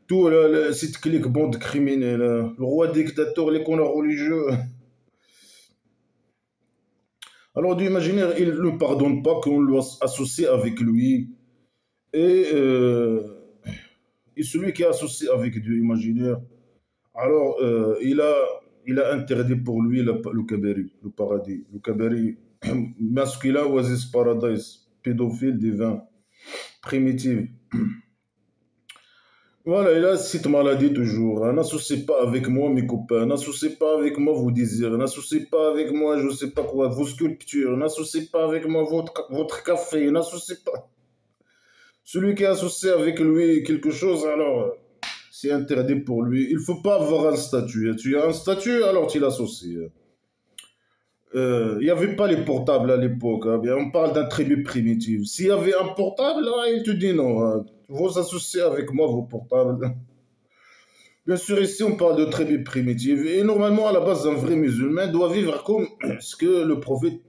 tout, cette clique-bande criminelle, le roi dictateur, les connards religieux. Alors, Dieu imaginaire, il ne pardonne pas qu'on l'associe avec lui. Et, euh, et celui qui est associé avec Dieu imaginaire, alors il a interdit pour lui le kabari, le paradis. Le kabari masculin, oasis paradise, pédophile divin, primitive. Voilà, il a cette maladie toujours, hein. N'associez pas avec moi mes copains, n'associez pas avec moi vos désirs, n'associez pas avec moi je sais pas quoi, vos sculptures, n'associez pas avec moi votre café, n'associez pas. Celui qui est associé avec lui quelque chose, alors c'est interdit pour lui. Il ne faut pas avoir un statut. Tu as un statut, alors tu l'associes. Il n'y avait pas les portables à l'époque, hein. Bien, on parle d'un tribu primitif. S'il y avait un portable, là, il te dit non, hein. Vous associez avec moi vos portables. Bien sûr, ici, on parle de tribu primitive. Et normalement, à la base, un vrai musulman doit vivre comme ce que le prophète,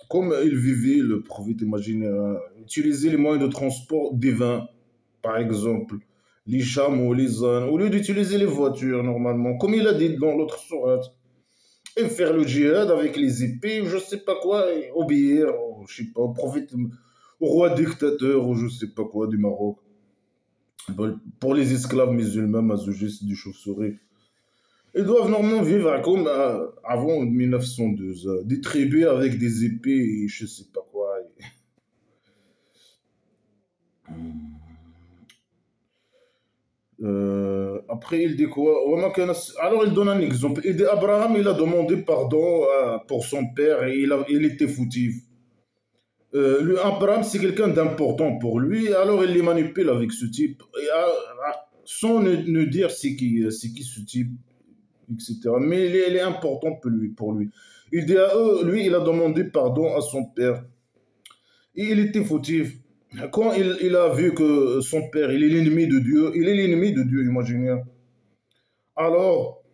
comme il vivait, le prophète imaginaire, hein. Utiliser les moyens de transport divins, par exemple, les chameaux, les ânes, au lieu d'utiliser les voitures, normalement, comme il a dit dans l'autre sourate. Et faire le djihad avec les épées, ou je sais pas quoi, et obéir, je sais pas, au prophète, au roi dictateur, ou je sais pas quoi, du Maroc. Pour les esclaves musulmans, masochistes du chauve-souris. Ils doivent normalement vivre comme avant 1912, des tribus avec des épées et je sais pas quoi. Après, il dit quoi? Alors, il donne un exemple. Il dit Abraham, il a demandé pardon pour son père et il était fautif. Abraham, c'est quelqu'un d'important pour lui, alors il les manipule avec ce type, sans ne dire c'est qui ce type, etc. Mais il est important pour lui. Il dit à eux, lui, il a demandé pardon à son père. Et il était fautif. Quand il a vu que son père, il est l'ennemi de Dieu, il est l'ennemi de Dieu imaginaire. Alors,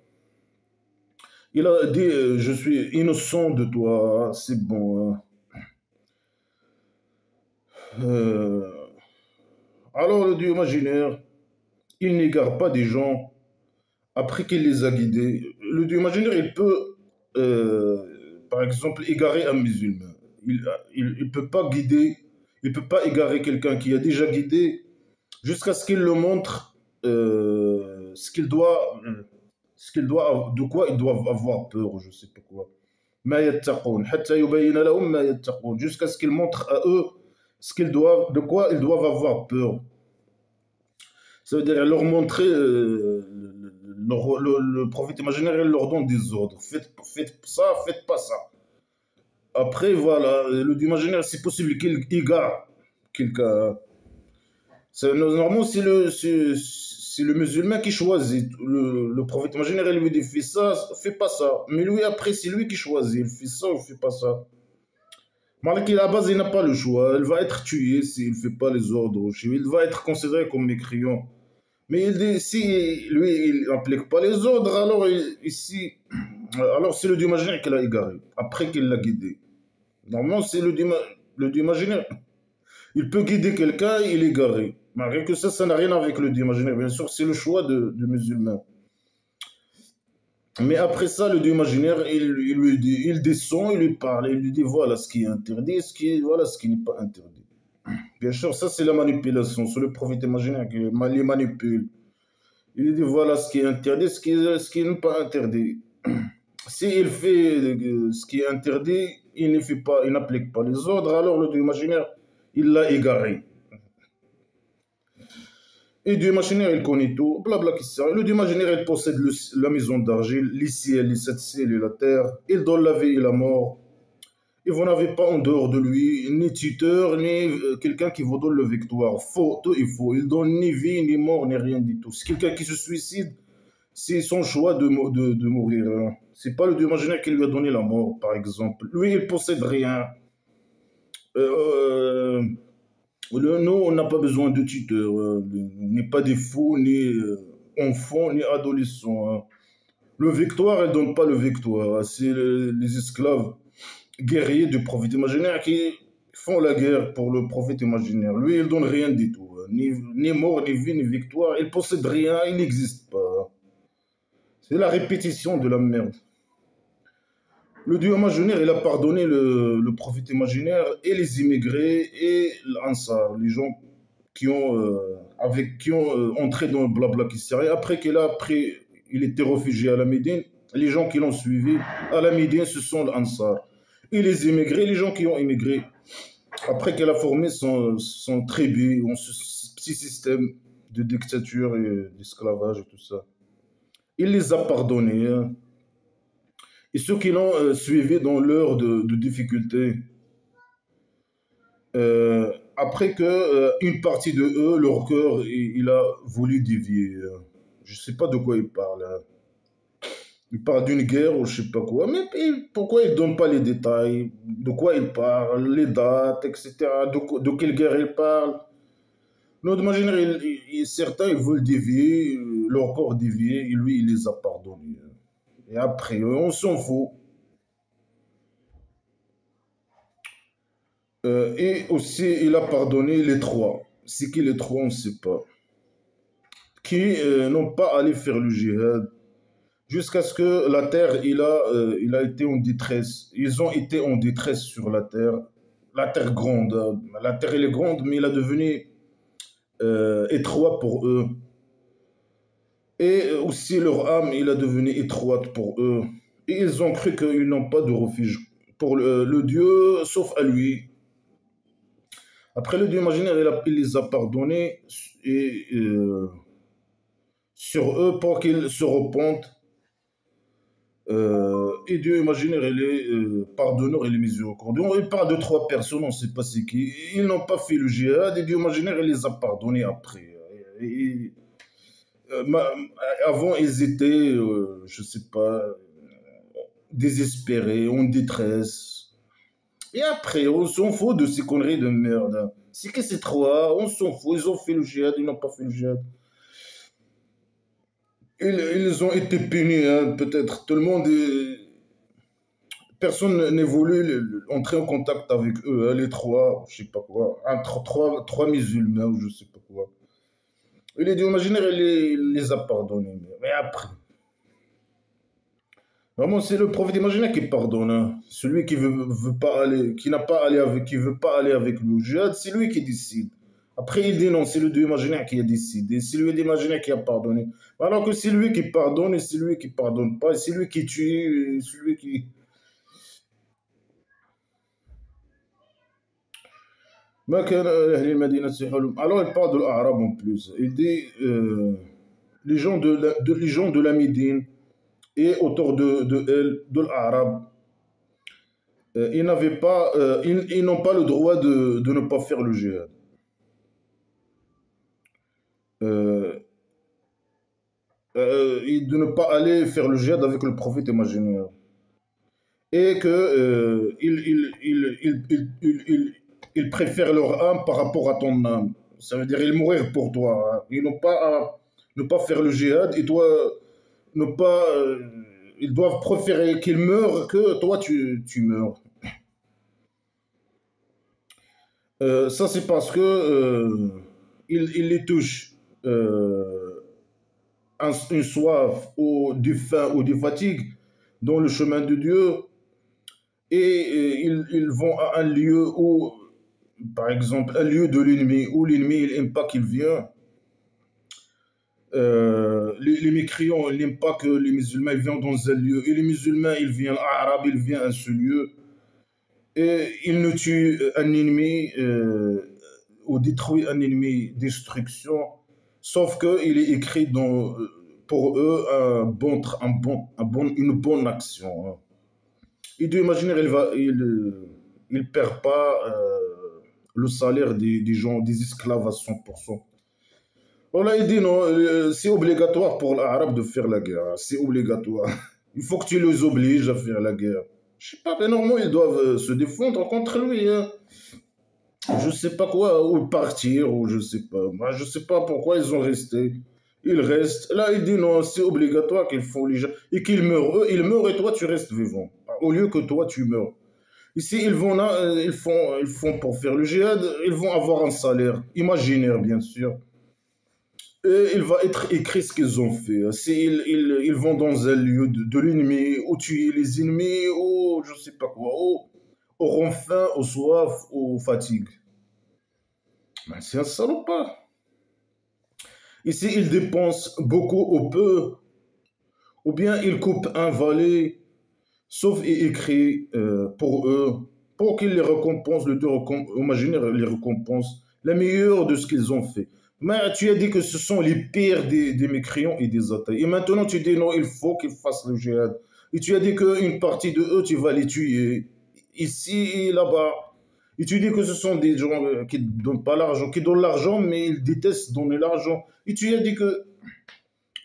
Il a dit, je suis innocent de toi, c'est bon, hein. Euh, alors le Dieu imaginaire, il n'égare pas des gens après qu'il les a guidés. Le Dieu imaginaire, il peut, par exemple, égarer un musulman. Il peut pas guider, il peut pas égarer quelqu'un qui a déjà guidé jusqu'à ce qu'il le montre ce qu'il doit, de quoi ils doivent avoir peur, je sais pas quoi. ما يتقون حتى يبين لهم ما يتقون jusqu'à ce qu'ils montrent à eux ce qu'ils doivent, de quoi ils doivent avoir peur. Ça veut dire leur montrer, le prophète imaginaire, il leur donne des ordres. Faites ça, faites pas ça. Après, voilà, le Dieu imaginaire, c'est possible qu'il égare quelqu'un. Normalement, c'est le musulman qui choisit. Le prophète imaginaire, il lui dit fais ça, fais pas ça. Mais lui, après, c'est lui qui choisit. Il fait ça ou fait pas ça. Malgré qu'à la base, il n'a pas le choix. Il va être tué s'il ne fait pas les ordres. Il va être considéré comme mécréant. Mais il dit, si lui, il n'applique pas les ordres, alors ici, alors c'est le Dieu imaginaire qui l'a égaré, après qu'il l'a guidé. Normalement, c'est le Dieu imaginaire. Il peut guider quelqu'un, il est égaré. Malgré que ça n'a rien avec le Dieu imaginaire. Bien sûr, c'est le choix du musulman. Mais après ça, le Dieu imaginaire, il lui dit, il descend, il lui parle, il lui dit voilà ce qui est interdit, voilà ce qui n'est pas interdit. Bien sûr, ça c'est la manipulation, c'est le prophète imaginaire qui les manipule. Il lui dit voilà ce qui est interdit, ce qui n'est pas interdit. S'il fait ce qui est interdit, il ne fait pas, il n'applique pas les ordres, alors le Dieu imaginaire, il l'a égaré. Et Dieu imaginaire, il connaît tout, blabla qui sert. Le Dieu imaginaire, il possède la maison d'argile, les ciels, les sept ciels et la terre. Il donne la vie et la mort. Et vous n'avez pas en dehors de lui ni tuteur, ni quelqu'un qui vous donne le victoire. Faux, tout est faux. Il donne ni vie, ni mort, ni rien du tout. C'est quelqu'un qui se suicide, c'est son choix de mourir. C'est pas le Dieu imaginaire qui lui a donné la mort, par exemple. Lui, il possède rien. Euh, nous, on n'a pas besoin de tuteur. On n'est pas des fous, ni enfants, ni adolescents, hein. Le victoire, elle donne pas le victoire. C'est les esclaves guerriers du prophète imaginaire qui font la guerre pour le prophète imaginaire. Lui, il donne rien du tout. Ni mort, ni vie, ni victoire. Il possède rien, il n'existe pas. C'est la répétition de la merde. Le Dieu imaginaire, il a pardonné le prophète imaginaire et les immigrés et l'Ansar, les gens qui ont entré dans le blabla qui sert. Et après qu'il a pris, il était réfugié à la Médine, les gens qui l'ont suivi à la Médine, ce sont l'Ansar. Et les immigrés, les gens qui ont immigré, après qu'elle a formé son tribu, ce petit système de dictature et d'esclavage et tout ça, il les a pardonnés, hein. Et ceux qui l'ont suivi dans l'heure de difficulté, après que une partie de eux, leur cœur, il a voulu dévier. Je ne sais pas de quoi il parle, hein. Il parle d'une guerre ou je ne sais pas quoi. Mais pourquoi il ne donne pas les détails? De quoi il parle? Les dates, etc. De quelle guerre il parle? Non, d'imaginer, certains, ils veulent dévier, leur corps dévié, et lui, il les a pardonnés. Et après, on s'en fout. Et aussi, il a pardonné les trois. C'est qui les trois, on ne sait pas. Qui n'ont pas allé faire le djihad. Jusqu'à ce que la terre, il a été en détresse. Ils ont été en détresse sur la terre. La terre grande. La terre, elle est grande, mais il a devenu étroit pour eux. Et aussi leur âme, il a devenu étroite pour eux. Et ils ont cru qu'ils n'ont pas de refuge pour le Dieu, sauf à lui. Après le Dieu imaginaire, il les a pardonnés et, sur eux pour qu'ils se repentent. Et Dieu imaginaire, il est pardonneur et il est miséricordieux. Il parle de trois personnes, on ne sait pas c'est qui. Ils n'ont pas fait le djihad et Dieu imaginaire, il les a pardonnés après. Et, euh, ma- avant, ils étaient, je ne sais pas, désespérés, en détresse. Et après, on s'en fout de ces conneries de merde. C'est que ces trois, on s'en fout. Ils ont fait le djihad, ils n'ont pas fait le djihad. Ils ont été punis, hein, peut-être. Tout le monde personne n'est voulu entrer en contact avec eux, hein, les trois, je sais pas quoi, trois musulmans ou je sais pas quoi. Il est dit, imaginaire, il les a pardonnés. Mais après, vraiment, c'est le prophète imaginaire qui pardonne, hein. Celui qui veut pas aller, qui n'a pas allé avec, qui veut pas aller avec lui au jihad, c'est lui qui décide. Après, il dit non, c'est le Dieu imaginaire qui a décidé, c'est lui l'imaginaire qui a pardonné. Alors que c'est lui qui pardonne et c'est lui qui pardonne pas, et c'est lui qui tue, et c'est lui qui. ما كان أهل المدينة حلم. Alors, il parle de l'Arabe en plus. Il dit les gens les gens de la Médine et autour de elle, de l'Arabe, ils n'avaient pas, ils n'ont pas le droit de ne pas faire le djihad. Euh, et de ne pas aller faire le djihad avec le prophète imaginaire. Et que ils préfèrent leur âme par rapport à ton âme. Ça veut dire ils mourir pour toi, hein. Ils n'ont pas à ne pas faire le djihad et toi ne pas. Ils doivent préférer qu'ils meurent que toi tu meurs. Ça c'est parce que ils les touchent une soif ou du faim ou des fatigues dans le chemin de Dieu et ils vont à un lieu où, par exemple, un lieu de l'ennemi où l'ennemi il n'aime pas qu'il vienne. Les mécréants ils n'aiment pas que les musulmans ils viennent dans un lieu et les musulmans ils viennent arabes ils viennent à ce lieu et ils ne tuent un ennemi ou détruisent un ennemi destruction sauf que il est écrit dans pour eux une bonne action, hein. Il doit imaginer, il perd pas le salaire des gens, des esclaves à 100%. Voilà, il dit non, c'est obligatoire pour l'Arabe de faire la guerre, hein. C'est obligatoire. Il faut que tu les obliges à faire la guerre. Je sais pas, mais normalement, ils doivent se défendre contre lui, hein. Je sais pas quoi, ou partir, ou je sais pas. Moi, je sais pas pourquoi ils ont resté. Ils restent. Là, il dit non, c'est obligatoire qu'ils font les gens. Et qu'ils meurent. Eux, ils meurent et toi, tu restes vivant. Au lieu que toi, tu meurs. Ici, ils vont là, ils font pour faire le djihad, ils vont avoir un salaire imaginaire, bien sûr. Et il va être écrit ce qu'ils ont fait. Si ils vont dans un lieu de l'ennemi, ou tuer les ennemis, ou je sais pas quoi, ou auront faim, ou soif, ou fatigue. Ben, c'est un salopard. Ici, ils dépensent beaucoup ou peu, ou bien ils coupent un valet, sauf et écrit pour eux, pour qu'ils les récompensent, imaginer les récompenses, la meilleure de ce qu'ils ont fait. Mais tu as dit que ce sont les pires des mécréants et des athées. Et maintenant, tu dis non, il faut qu'ils fassent le djihad. Et tu as dit qu'une partie de eux, tu vas les tuer. Ici et là-bas. Et tu dis que ce sont des gens qui ne donnent pas l'argent, qui donnent l'argent, mais ils détestent donner l'argent. Et tu as dit que.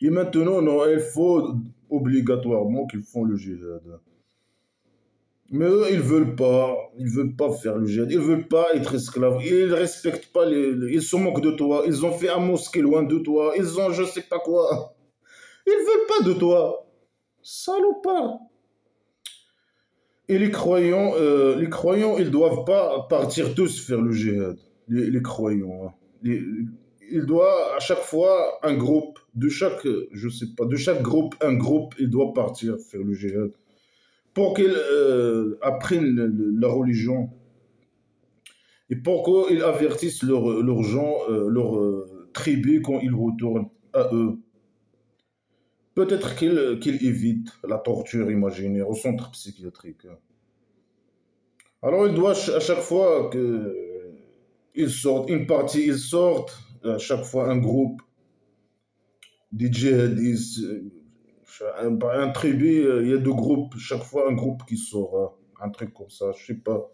Et maintenant, non, il faut obligatoirement qu'ils font le djihad. Mais eux, ils veulent pas faire le djihad, ils veulent pas être esclaves, ils respectent pas ils se moquent de toi, ils ont fait un mosquée loin de toi, ils ont je sais pas quoi. Ils veulent pas de toi. Salopard. Et les croyants, ils doivent pas partir tous faire le djihad. Les croyants, hein. Il doit à chaque fois un groupe de chaque, je sais pas, de chaque groupe un groupe, il doit partir faire le djihad pour qu'ils apprennent la religion et pour qu'ils avertissent leurs gens, leurs tribus quand ils retournent à eux. Peut-être qu'ils évitent la torture imaginaire au centre psychiatrique. Alors ils doivent à chaque fois qu'ils sortent, une partie, ils sortent, à chaque fois un groupe, des djihadistes, un tribu, il y a deux groupes, chaque fois un groupe qui sort, hein, un truc comme ça, je sais pas.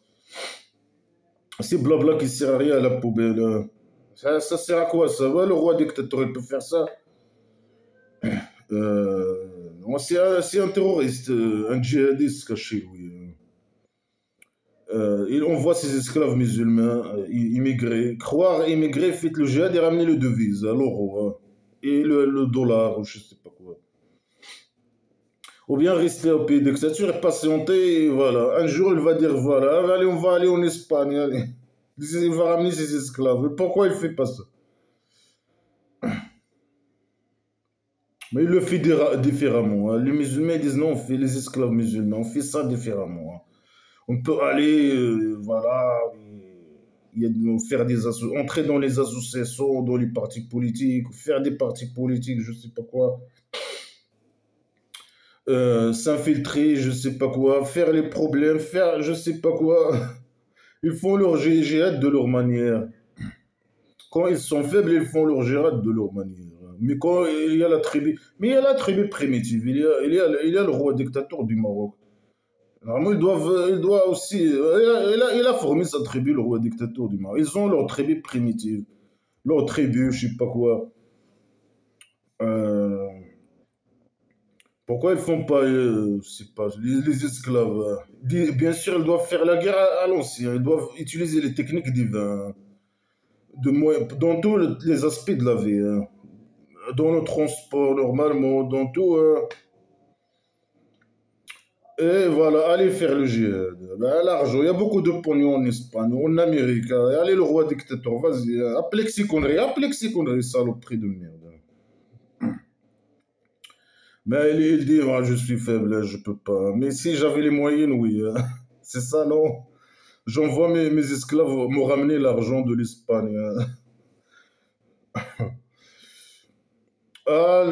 C'est blabla qui sert à rien à la poubelle, hein. Ça sert à quoi ça? Ouais, le roi dictateur, il peut faire ça. Non, c'est un terroriste, un djihadiste caché, oui. Il envoie ses esclaves musulmans immigrer. Croire immigrer, faites le djihad et ramener le devise, l'euro, hein, et le dollar, ou je sais pas quoi. Ou bien rester au pays de dictature et patienter, et voilà. Un jour, il va dire, voilà, allez, on va aller en Espagne, allez. Il va ramener ses esclaves. Mais pourquoi il fait pas ça? Mais il le fait différemment, hein. Les musulmans disent non, on fait les esclaves musulmans, on fait ça différemment, hein. On peut aller, voilà, faire entrer dans les associations, dans les partis politiques, faire des partis politiques, je sais pas quoi, s'infiltrer, je sais pas quoi, faire les problèmes, faire je sais pas quoi. Ils font leur jihad de leur manière. Quand ils sont faibles, ils font leur jihad de leur manière. Mais quand il y a la tribu, mais il y a la tribu primitive, il y a le roi dictateur du Maroc. Normalement, il doit aussi, il a formé sa tribu, le roi dictateur du Maroc. Ils ont leur tribu primitive, leur tribu, je sais pas quoi. Euh, Pourquoi ils font pas, je sais pas, les esclaves, bien sûr, ils doivent faire la guerre à l'ancien. Ils doivent utiliser les techniques divines, dans tous les aspects de la vie, hein. Dans le transport, normalement, dans tout. Et voilà, allez faire le jihad. Ben, l'argent, il y a beaucoup de pognon en Espagne, en Amérique, hein. Allez, le roi dictateur, vas-y, hein. Appelez que ces conneries, saloperie de merde. Mais il dit, ah, je suis faible, hein, je peux pas. Mais si j'avais les moyens, oui, hein. C'est ça, non? J'envoie mes esclaves me ramener l'argent de l'Espagne, hein. Ah,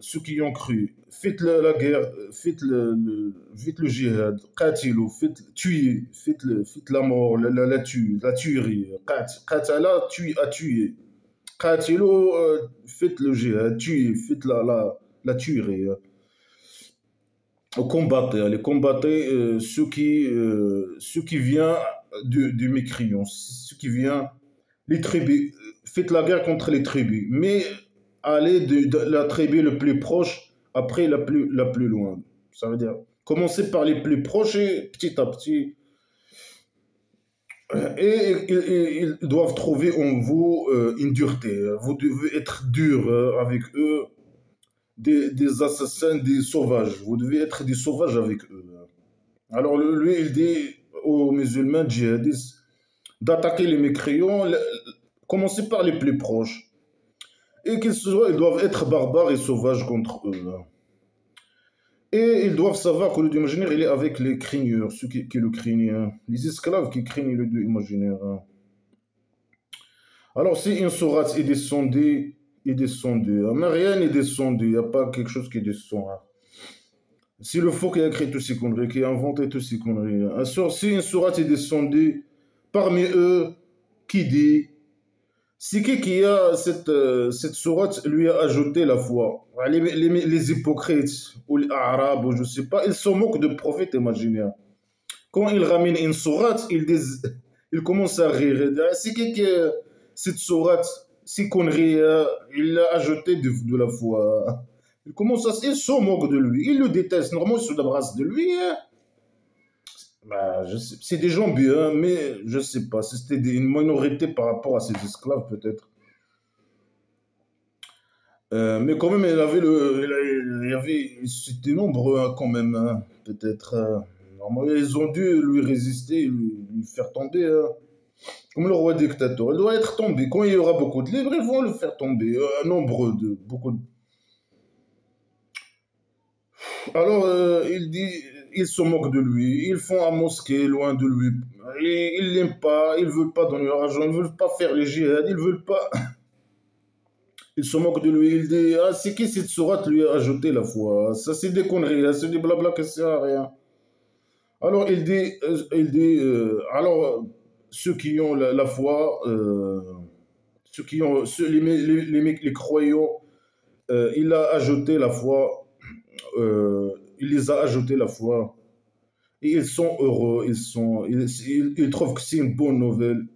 ceux qui y ont cru, faites la guerre, faites le jihad, qatilou, tuez, faites la mort, la tuerie, qatala, à tuer, qatilou, faites le jihad, tuez, faites la tuerie, hein. Combattez, allez, combattez ceux qui viennent du mécréant, ceux qui viennent, les tribus, faites la guerre contre les tribus, mais allez de la tribu le plus proche, après la plus loin. Ça veut dire, commencez par les plus proches et petit à petit, ils doivent trouver en vous une dureté. Vous devez être dur avec eux, des assassins, des sauvages. Vous devez être des sauvages avec eux. Alors lui, il dit aux musulmans djihadistes d'attaquer les mécréants, commencez par les plus proches. Et ils doivent être barbares et sauvages contre eux, là. Et ils doivent savoir que le dieu imaginaire, il est avec les craigneurs, ceux qui le craignent, hein. Les esclaves qui craignent le dieu imaginaire, hein. Alors, si une sourate est descendue, hein. Mais rien n'est descendu, il n'y a pas quelque chose qui descend, hein. Si le faux qui a écrit toutes ces conneries, qui a inventé toutes ces conneries, hein. Si une sourate est descendue, parmi eux, qui dit, c'est qui a cette sourate lui a ajouté la foi. Les hypocrites, ou les arabes, ou je sais pas, ils se moquent de prophètes imaginaires. Quand ils ramènent une sourate, ils commencent à rire. Ils disent, ah, cette sourate, ces conneries, il a ajouté de la foi. Ils se moquent de lui. Ils le détestent. Normalement, ils se débarrassent de lui, hein. Bah, c'est des gens bien, mais je sais pas. C'était une minorité par rapport à ces esclaves, peut-être. Mais quand même, c'était nombreux, hein, quand même, hein, peut-être. Normalement, ils ont dû lui résister, lui faire tomber, hein. Comme le roi dictateur, il doit être tombé. Quand il y aura beaucoup de livres, ils vont le faire tomber. Nombreux beaucoup de. Alors, ils se moquent de lui, ils font un mosquée loin de lui. Ils l'aiment pas, ils veulent pas donner l'argent, ils veulent pas faire les djihad, ils veulent pas. Ils se moquent de lui, ils disent, ah, c'est qui cette sourate lui a ajouté la foi? Ça, c'est des conneries, hein, c'est des blabla que ça à rien. Alors, alors, ceux qui ont la foi, ceux qui ont, les croyants, il a ajouté la foi, il les a ajouté la foi. Et ils sont heureux, ils trouvent que c'est une bonne nouvelle.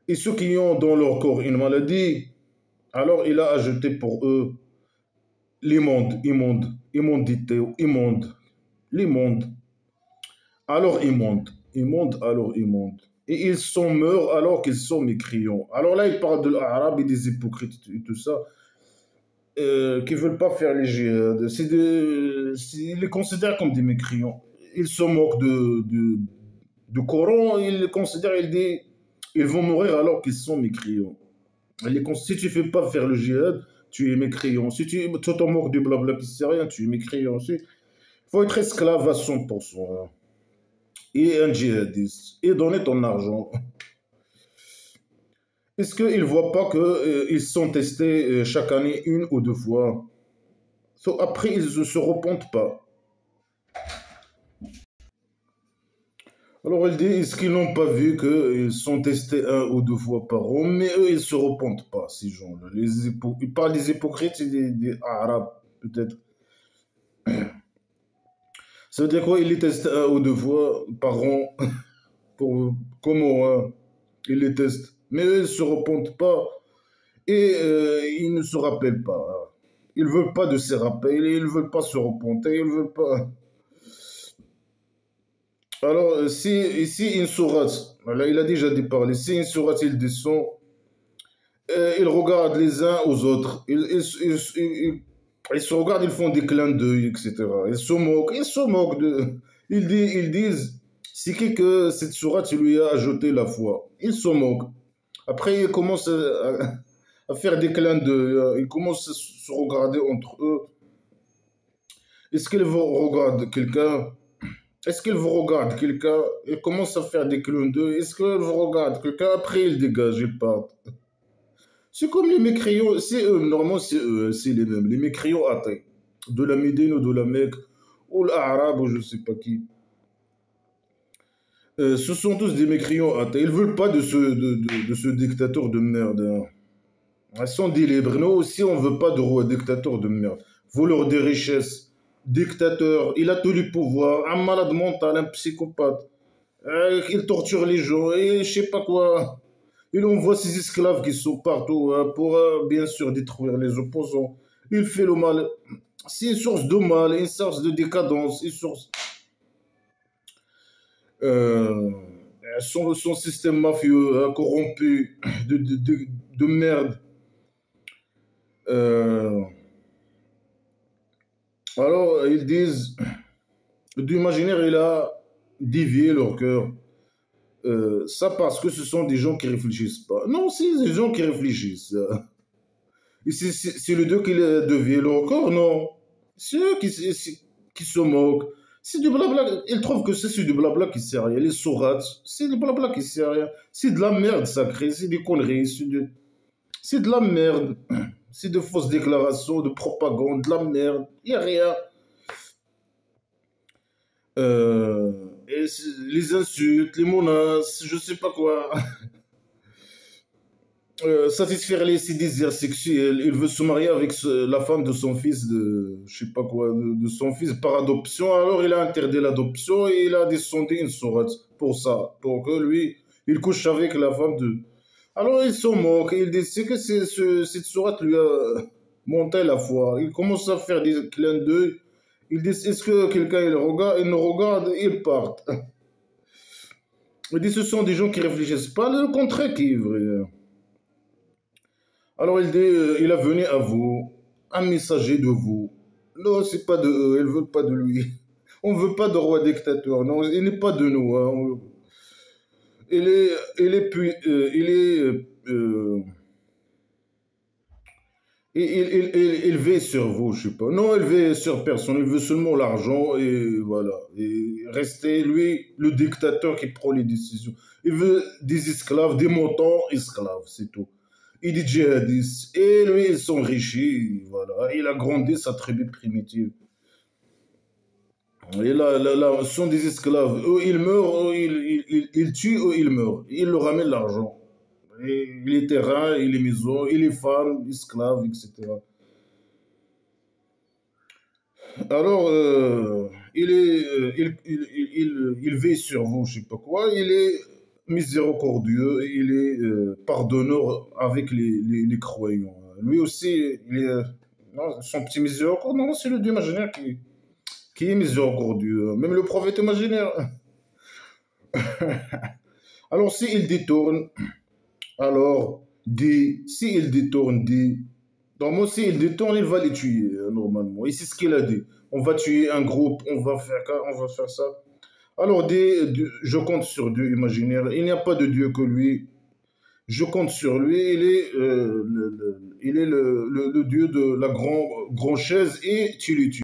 Et ceux qui ont dans leur corps une maladie, alors il a ajouté pour eux immondité, immonde, l'immonde, alors alors immonde. Et ils sont morts alors qu'ils sont mécréants. Alors là, il parle de l'arabe et des hypocrites et tout ça. qui ne veulent pas faire les djihad. Ils les considèrent comme des mécréants. Ils se moquent de Coran, ils les considèrent, ils vont mourir alors qu'ils sont mécréants. Si tu ne fais pas faire le djihad, tu es mécréant. Si tu te moques du blabla qui ne sert à rien, tu es mécréant. Il faut être esclave à 100%, hein, et un djihadiste et donner ton argent. Est-ce qu'ils ne voient pas qu'ils sont testés chaque année une ou deux fois? Après, ils ne se repentent pas. Alors elle dit, est-ce qu'ils n'ont pas vu qu'ils sont testés un ou deux fois par an, mais eux, ils ne se repentent pas, ces gens-là. Ils parlent des hypocrites et des arabes, peut-être. Ça veut dire quoi? Ils les testent un ou deux fois par an. Comment, hein? Ils les testent. Mais eux, ils ne se repentent pas et ils ne se rappellent pas, hein. Ils ne veulent pas de ces rappels, ils ne veulent pas se repentir, ils ne veulent pas. Alors, si ici une sourate, là, il a déjà dit parler, si une sourate il descend, ils regardent les uns aux autres, ils se regardent, ils font des clins d'œil, etc. Ils se moquent ils disent, c'est qui que cette sourate lui a ajouté la foi. Ils se moquent. Après, ils commencent à faire des clins d'œil, ils commencent à se regarder entre eux. Est-ce qu'ils vont regarder quelqu'un? Est-ce qu'ils vous regardent quelqu'un? Ils commencent à faire des clins d'œil. Est-ce qu'ils vous regardent quelqu'un? Après, ils dégagent, ils partent. C'est comme les mécréants, c'est eux, normalement, c'est les mêmes. Les mécréants athées, de la Médine ou de la Mecque, ou l'Arabe, ou je ne sais pas qui. Ce sont tous des mécréants athées. Ils ne veulent pas de ce dictateur de merde, hein. Ils sont des libres. Nous aussi, on ne veut pas de roi dictateur de merde. Voleur des richesses, dictateur, il a tous les pouvoirs, un malade mental, un psychopathe. Il torture les gens et je sais pas quoi. Il envoie ses esclaves qui sont partout, hein, pour bien sûr détruire les opposants. Il fait le mal. C'est une source de mal, une source de décadence, une source. euh, son système mafieux, hein, corrompu, de merde. Euh, alors, ils disent, d'imaginaire, il a dévié leur cœur. Ça parce que ce sont des gens qui réfléchissent pas. Non, c'est des gens qui réfléchissent. Et c'est le Dieu qui les dévie leur corps, non. C'est eux qui se moquent. C'est du blabla. Ils trouvent que c'est du blabla qui sert à rien. Les sourates, c'est du blabla qui sert à rien. C'est de la merde sacrée, c'est des conneries. C'est de la merde. C'est de fausses déclarations, de propagande, de la merde. Il n'y a rien. Les insultes, les menaces, je sais pas quoi. Satisfaire ses désirs sexuels. Il veut se marier avec la femme de son fils, je sais pas quoi, de son fils par adoption. Alors il a interdit l'adoption et il a descendu une sourate pour ça, pour que lui, il couche avec la femme de. Alors il se moque, il dit c'est que cette sourate lui a monté la foi. Il commence à faire des clins d'œil. Il dit est-ce que quelqu'un il nous regarde, il part. Il dit ce sont des gens qui réfléchissent pas, le contraire qui est vrai. Alors il dit, il a venu à vous, un messager de vous. Non, c'est pas de eux, ils veulent pas de lui. On veut pas de roi dictateur, non, il n'est pas de nous, hein. Il est, il veille sur vous, je sais pas. Non, il veille sur personne, il veut seulement l'argent et voilà. Et rester, lui, le dictateur qui prend les décisions. Il veut des esclaves, des moutons esclaves, c'est tout. Il est djihadiste. Et lui, ils sont riches, voilà. Il a grandi sa tribu primitive. Et là, ce sont des esclaves. Eux, ils meurent, eux, ils tuent, eux, ils meurent. Ils leur ramènent l'argent. Et les terrains, et les maisons, et les femmes, esclaves, etc. Alors, il veille sur vous, je sais pas quoi. Il est miséricordieux, il est pardonneur avec les croyants. Lui aussi, non, son petit miséricorde, non, c'est le Dieu imaginaire qui est miséricordieux. Même le prophète imaginaire. Alors, s'il détourne, alors, dit, s'il détourne, dit. Donc moi aussi, il détourne, il va les tuer, normalement. Et c'est ce qu'il a dit. On va tuer un groupe, on va faire ça. Alors, je compte sur Dieu imaginaire. Il n'y a pas de Dieu que lui. Je compte sur lui. Il est le Dieu de la grande chaise et tu le tues.